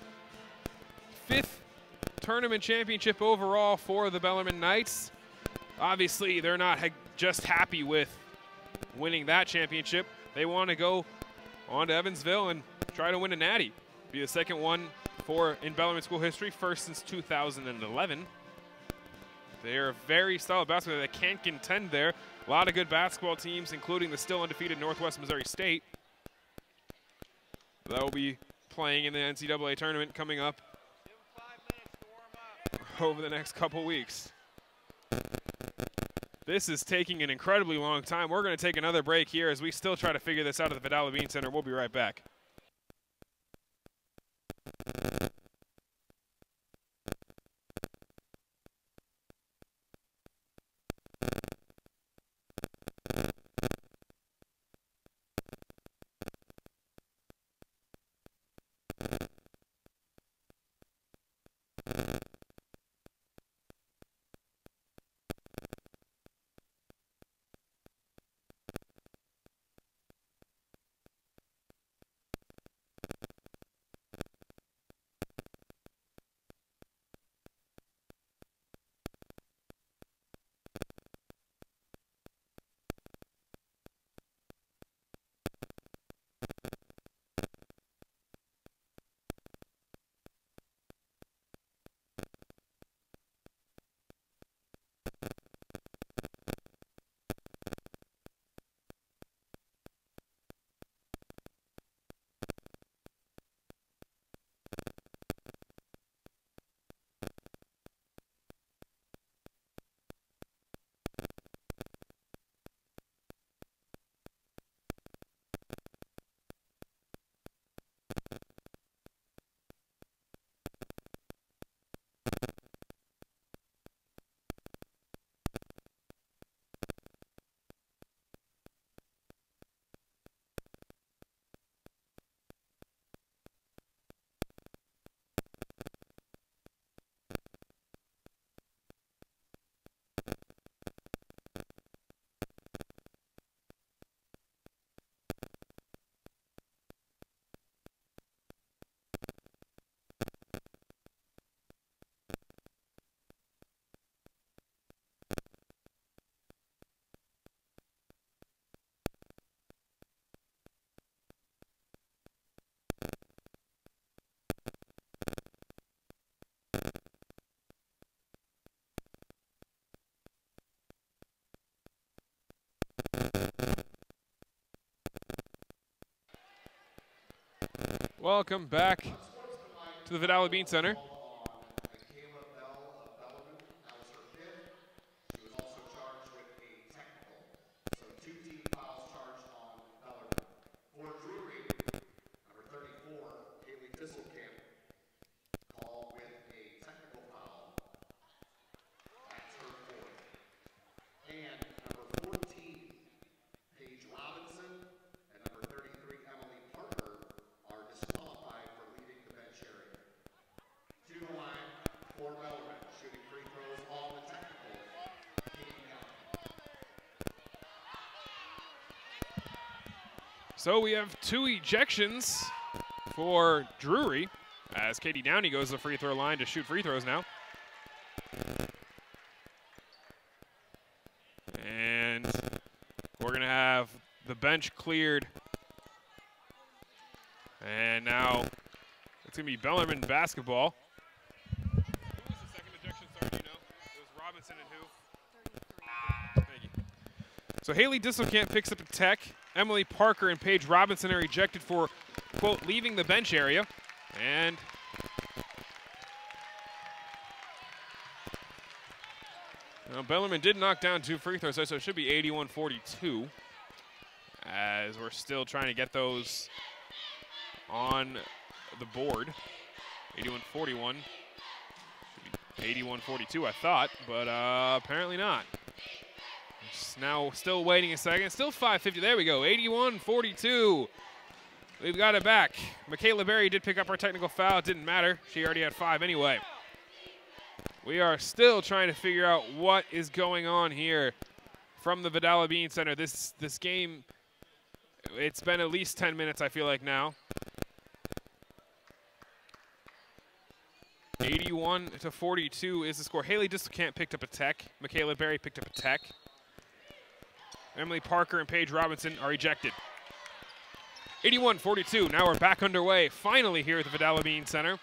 5th tournament championship overall for the Bellarmine Knights. Obviously, they're not just happy with winning that championship. They want to go on to Evansville and try to win a natty. Be the 2nd one in Bellarmine school history, 1st since 2011. They're a very solid basketball. They can't contend there. A lot of good basketball teams, including the still undefeated Northwest Missouri State. That will be playing in the NCAA tournament coming up over the next couple weeks. This is taking an incredibly long time. We're going to take another break here as we still try to figure this out at the Vidal Bean Center. We'll be right back. Welcome back to the Vidal Bean Center. For Drury, number 34, Haley Disselkamp, called with a technical foul. That's her 4th. And number 14, Paige Robinson, and number 33, Emily Parker, are disqualified for leaving the bench area. To the line for Bellarmine, shooting free throws on the technical. So we have 2 ejections for Drury as Katie Downey goes to the free throw line to shoot free throws now. And we're going to have the bench cleared. And now it's going to be Bellarmine basketball. Who was the second ejection? Sorry, do you know? It was Robinson and who? 33. Thank you. So Haley Disselkamp picks up a tech. Emily Parker and Paige Robinson are ejected for, quote, leaving the bench area. And Bellarmine did knock down 2 free throws, so it should be 81-42. As we're still trying to get those on the board. 81-41. Should be 81-42, I thought, but apparently not. Now still waiting a second. Still 5:50. There we go. 81-42. We've got it back. Michaela Berry did pick up our technical foul. It didn't matter. She already had 5 anyway. We are still trying to figure out what is going on here from the Vidal Bean Center. This game, it's been at least 10 minutes, I feel like now. 81-42 is the score. Haley Disselkamp picked up a tech. Michaela Berry picked up a tech. Emily Parker and Paige Robinson are ejected. 81-42, now we're back underway, finally here at the Vidal Bean Center.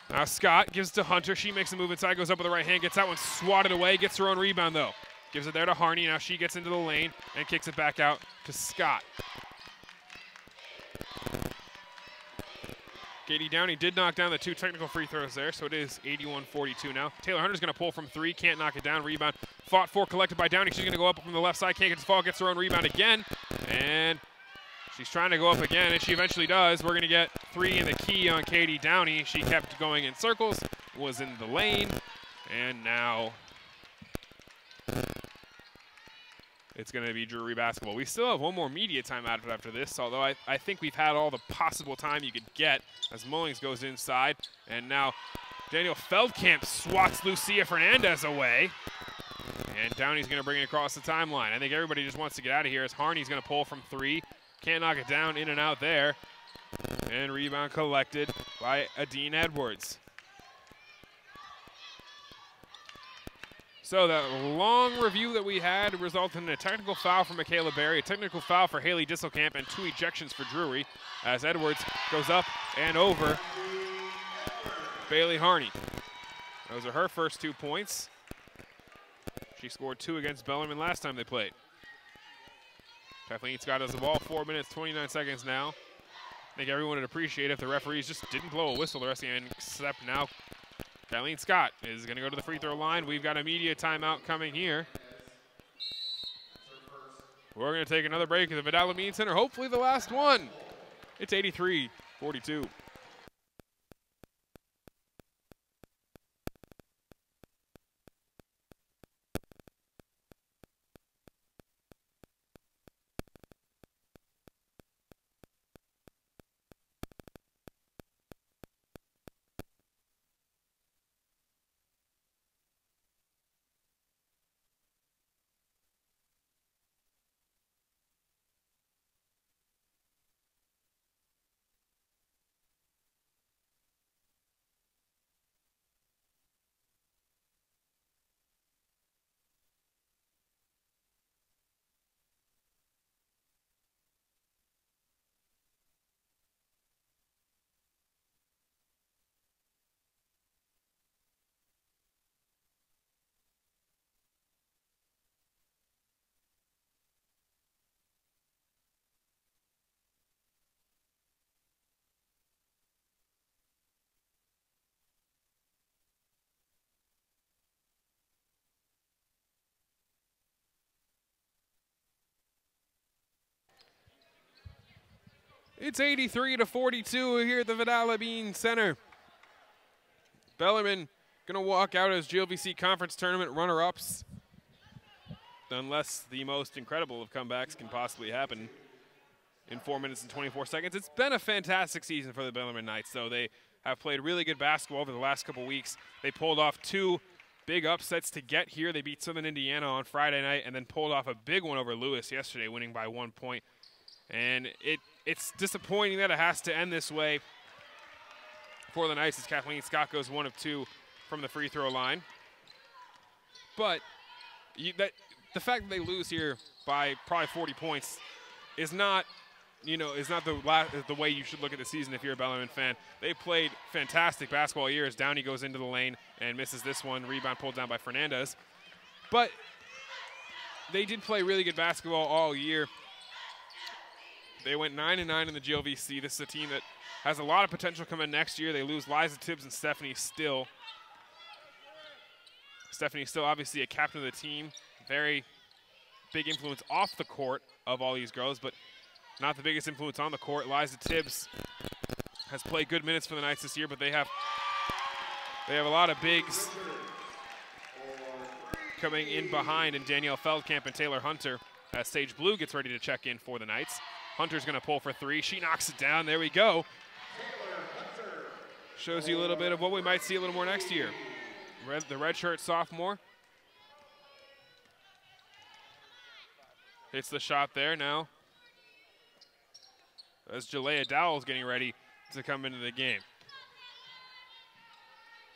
Now Scott gives it to Hunter. She makes a move inside, goes up with the right hand, gets that one swatted away, gets her own rebound though. Gives it there to Harney. Now she gets into the lane and kicks it back out to Scott. Katie Downey did knock down the 2 technical free throws there, so it is 81-42 now. Taylor Hunter's going to pull from 3, can't knock it down. Rebound fought for, collected by Downey. She's going to go up from the left side, can't get the fall, gets her own rebound again. And she's trying to go up again, and she eventually does. We're going to get 3 in the key on Katie Downey. She kept going in circles, was in the lane, and now it's going to be Drury basketball. We still have one more media timeout after this, although I think we've had all the possible time you could get as Mullings goes inside. And now Daniel Feldkamp swats Lucia Fernandez away. And Downey's going to bring it across the timeline. I think everybody just wants to get out of here as Harney's going to pull from 3. Can't knock it down, in and out there. And rebound collected by Adine Edwards. So that long review that we had resulted in a technical foul for Michaela Berry, a technical foul for Haley Disselkamp, and 2 ejections for Drury as Edwards goes up and over Bailey Harney. Those are her first 2 points. She scored 2 against Bellarmine last time they played. Kathleen Scott has the ball, 4 minutes, 29 seconds now. I think everyone would appreciate if the referees just didn't blow a whistle the rest of the game, except now Kathleen Scott is going to go to the free throw line. We've got a media timeout coming here. We're going to take another break at the Vidal Bean Center, hopefully the last one. It's 83-42. It's 83-42 here at the Vidal Bean Center. Bellarmine going to walk out as GLVC Conference Tournament runner-ups, unless the most incredible of comebacks can possibly happen in 4 minutes and 24 seconds. It's been a fantastic season for the Bellarmine Knights, though. They have played really good basketball over the last couple weeks. They pulled off 2 big upsets to get here. They beat Southern Indiana on Friday night and then pulled off a big one over Lewis yesterday, winning by 1 point. And it's disappointing that it has to end this way for the Knights as Kathleen Scott goes 1 of 2 from the free throw line. But the fact that they lose here by probably 40 points is not, the way you should look at the season if you're a Bellarmine fan. They played fantastic basketball here as Downey goes into the lane and misses this one. Rebound pulled down by Fernandez. But they did play really good basketball all year. They went 9-9 in the GLVC. This is a team that has a lot of potential coming next year. They lose Liza Tibbs and Stephanie Still. Stephanie Still, obviously a captain of the team. Very big influence off the court of all these girls, but not the biggest influence on the court. Liza Tibbs has played good minutes for the Knights this year, but they have a lot of bigs coming in behind, and Danielle Feldkamp and Taylor Hunter as Sage Blue gets ready to check in for the Knights. Hunter's going to pull for 3. She knocks it down. There we go. Shows you a little bit of what we might see a little more next year. The redshirt sophomore. Hits the shot there now. As Jalea Dowell's getting ready to come into the game.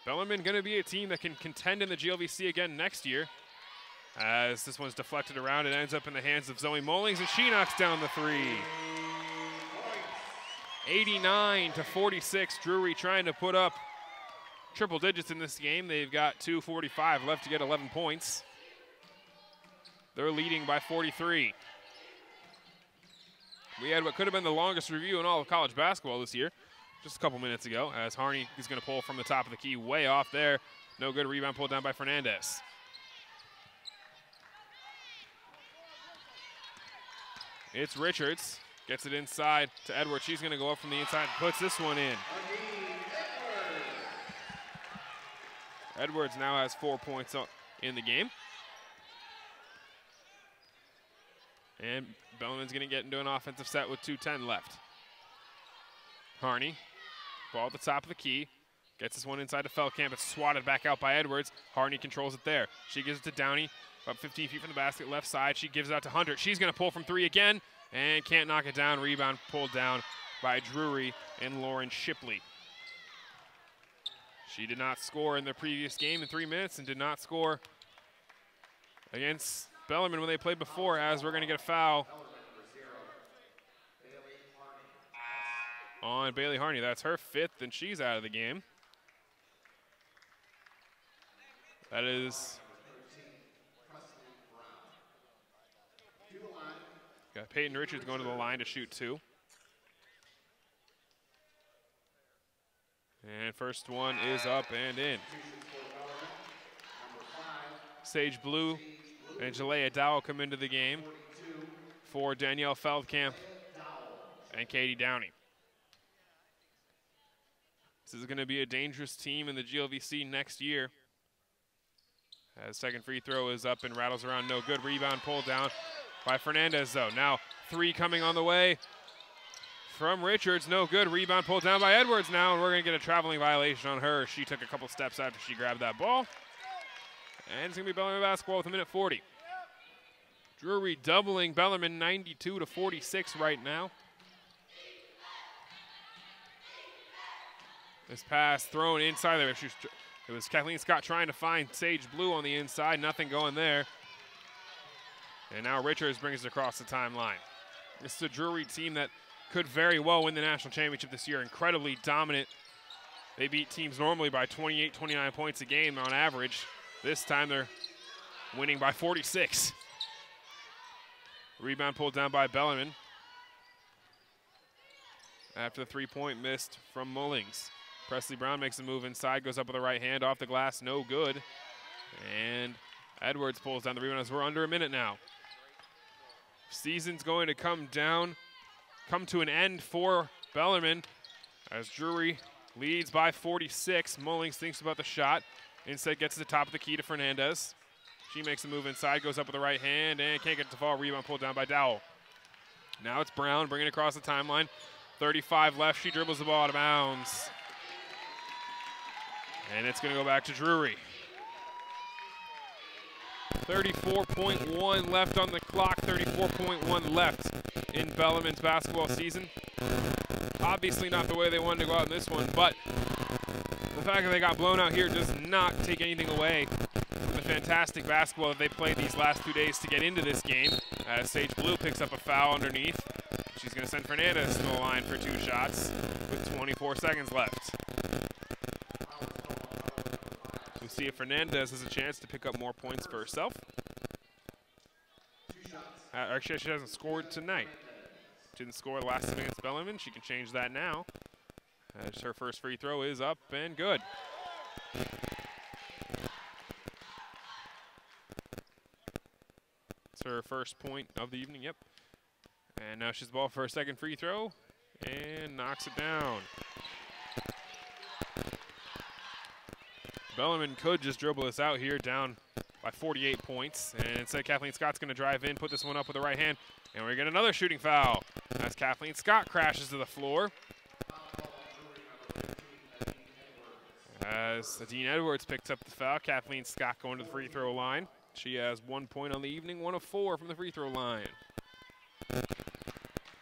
Bellarmine going to be a team that can contend in the GLVC again next year. As this one's deflected around, it ends up in the hands of Zoe Mullings, and she knocks down the three. 89-46, Drury trying to put up triple digits in this game. They've got 2:45 left to get 11 points. They're leading by 43. We had what could have been the longest review in all of college basketball this year, just a couple minutes ago, as Harney is going to pull from the top of the key, way off there. No good, rebound pulled down by Fernandez. It's Richards, gets it inside to Edwards. She's going to go up from the inside and puts this one in. Edwards now has 4 points in the game. And Bellarmine's going to get into an offensive set with 2:10 left. Harney, ball at the top of the key, gets this one inside to Feldkamp. It's swatted back out by Edwards. Harney controls it there. She gives it to Downey, about 15 feet from the basket, left side. She gives it out to Hunter. She's going to pull from three again and can't knock it down. Rebound pulled down by Drury and Lauren Shipley. She did not score in the previous game in 3 minutes and did not score against Bellarmine when they played before, as we're going to get a foul on Bailey Harney. That's her fifth, and she's out of the game. That is got Peyton Richards going to the line to shoot two. And first one is up and in. Sage Blue and Jalea Dowell come into the game for Danielle Feldkamp and Katie Downey. This is going to be a dangerous team in the GLVC next year. As second free throw is up and rattles around, no good. Rebound pulled down by Fernandez, though. Now three coming on the way from Richards, no good. Rebound pulled down by Edwards now, and we're going to get a traveling violation on her. She took a couple steps after she grabbed that ball. And it's going to be Bellarmine basketball with 1:40. Drury doubling Bellarmine 92-46 right now. This pass thrown inside there. It was Kathleen Scott trying to find Sage Blue on the inside. Nothing going there. And now Richards brings it across the timeline. This is a Drury team that could very well win the national championship this year. Incredibly dominant. They beat teams normally by 28, 29 points a game on average. This time they're winning by 46. Rebound pulled down by Bellarmine after the three-point missed from Mullings. Presley Brown makes a move inside, goes up with the right hand, off the glass, no good. And Edwards pulls down the rebound as we're under a minute now. Season's going to come to an end for Bellarmine as Drury leads by 46. Mullings thinks about the shot. Instead gets to the top of the key to Fernandez. She makes a move inside, goes up with the right hand, and can't get it to fall. Rebound pulled down by Dowell. Now it's Brown bringing it across the timeline. 35 left. She dribbles the ball out of bounds. And it's going to go back to Drury. 34.1 left on the clock. 34.1 left in Bellarmine's basketball season. Obviously not the way they wanted to go out in this one, but the fact that they got blown out here does not take anything away from the fantastic basketball that they played these last 2 days to get into this game. As Sage Blue picks up a foul underneath. She's going to send Fernandez to the line for two shots with 24 seconds left. We'll see if Fernandez has a chance to pick up more points for herself. Actually, she hasn't scored tonight. Didn't score last time against Bellarmine. She can change that now. As her first free throw is up and good. It's her first point of the evening, yep. And now she's the ball for her second free throw and knocks it down. Bellarmine could just dribble this out here, down by 48 points. And instead, Kathleen Scott's going to drive in, put this one up with the right hand. And we get another shooting foul as Kathleen Scott crashes to the floor. As Dean Edwards picks up the foul, Kathleen Scott going to the free throw line. She has 1 point on the evening, 1 of 4 from the free throw line.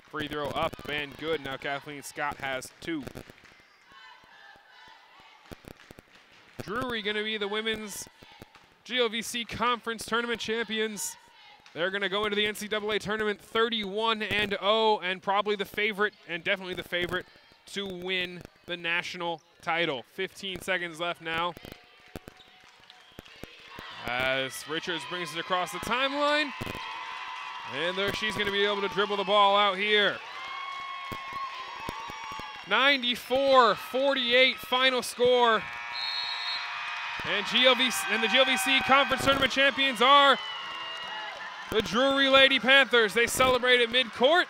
Free throw up and good. Now Kathleen Scott has 2. Drury going to be the women's GLVC Conference Tournament champions. They're going to go into the NCAA tournament 31-0 and probably the favorite, and definitely the favorite, to win the national title. 15 seconds left now, as Richards brings it across the timeline. And there she's going to be able to dribble the ball out here. 94-48 final score. And the GLVC Conference Tournament champions are the Drury Lady Panthers. They celebrate at midcourt.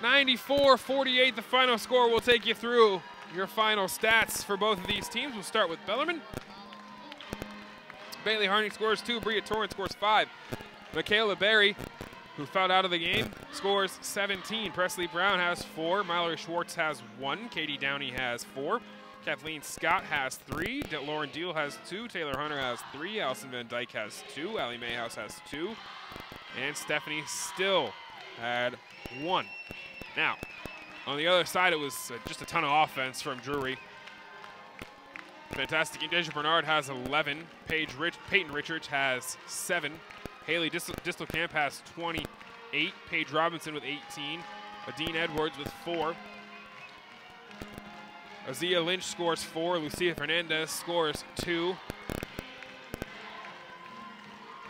(94-48) the final score. We'll take you through your final stats for both of these teams. We'll start with Bellarmine. Bailey Harney scores 2. Bria Torrance scores 5. Michaela Berry, who fouled out of the game, scores 17. Presley Brown has 4. Mallory Schwartz has 1. Katie Downey has 4. Kathleen Scott has 3. Lauren Deal has 2. Taylor Hunter has 3. Allison Van Dyke has 2. Allie Mayhouse has 2. And Stephanie Still had 1. Now, on the other side, it was just a ton of offense from Drury. Fantastic. Deja Bernard has 11. Peyton Richards has 7. Haley Distelkamp has 28. Paige Robinson with 18. Adine Edwards with 4. Azia Lynch scores 4. Lucia Fernandez scores 2.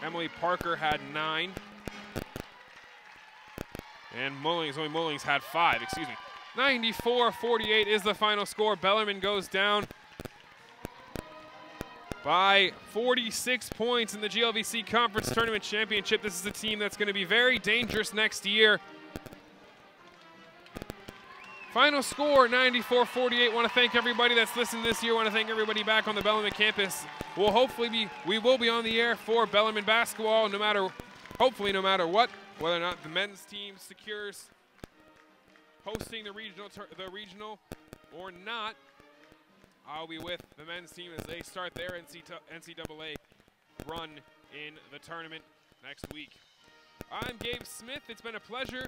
Emily Parker had 9. And Zoe Mullings had 5, excuse me. 94-48 is the final score. Bellarmine goes down by 46 points in the GLVC Conference Tournament Championship. This is a team that's going to be very dangerous next year. Final score, 94-48. Want to thank everybody that's listened this year. Want to thank everybody back on the Bellarmine campus. We will be on the air for Bellarmine basketball, hopefully no matter what, whether or not the men's team secures hosting the regional or not. I'll be with the men's team as they start their NCAA run in the tournament next week. I'm Gabe Smith. It's been a pleasure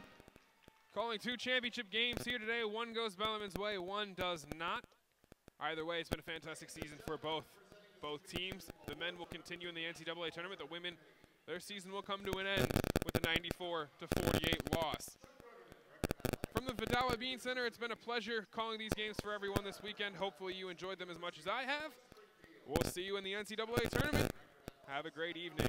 calling 2 championship games here today. One goes Bellarmine's way, one does not. Either way, it's been a fantastic season for both teams. The men will continue in the NCAA tournament. The women, their season will come to an end with a 94-48 loss. From the Vidala Bean Center, it's been a pleasure calling these games for everyone this weekend. Hopefully you enjoyed them as much as I have. We'll see you in the NCAA tournament. Have a great evening.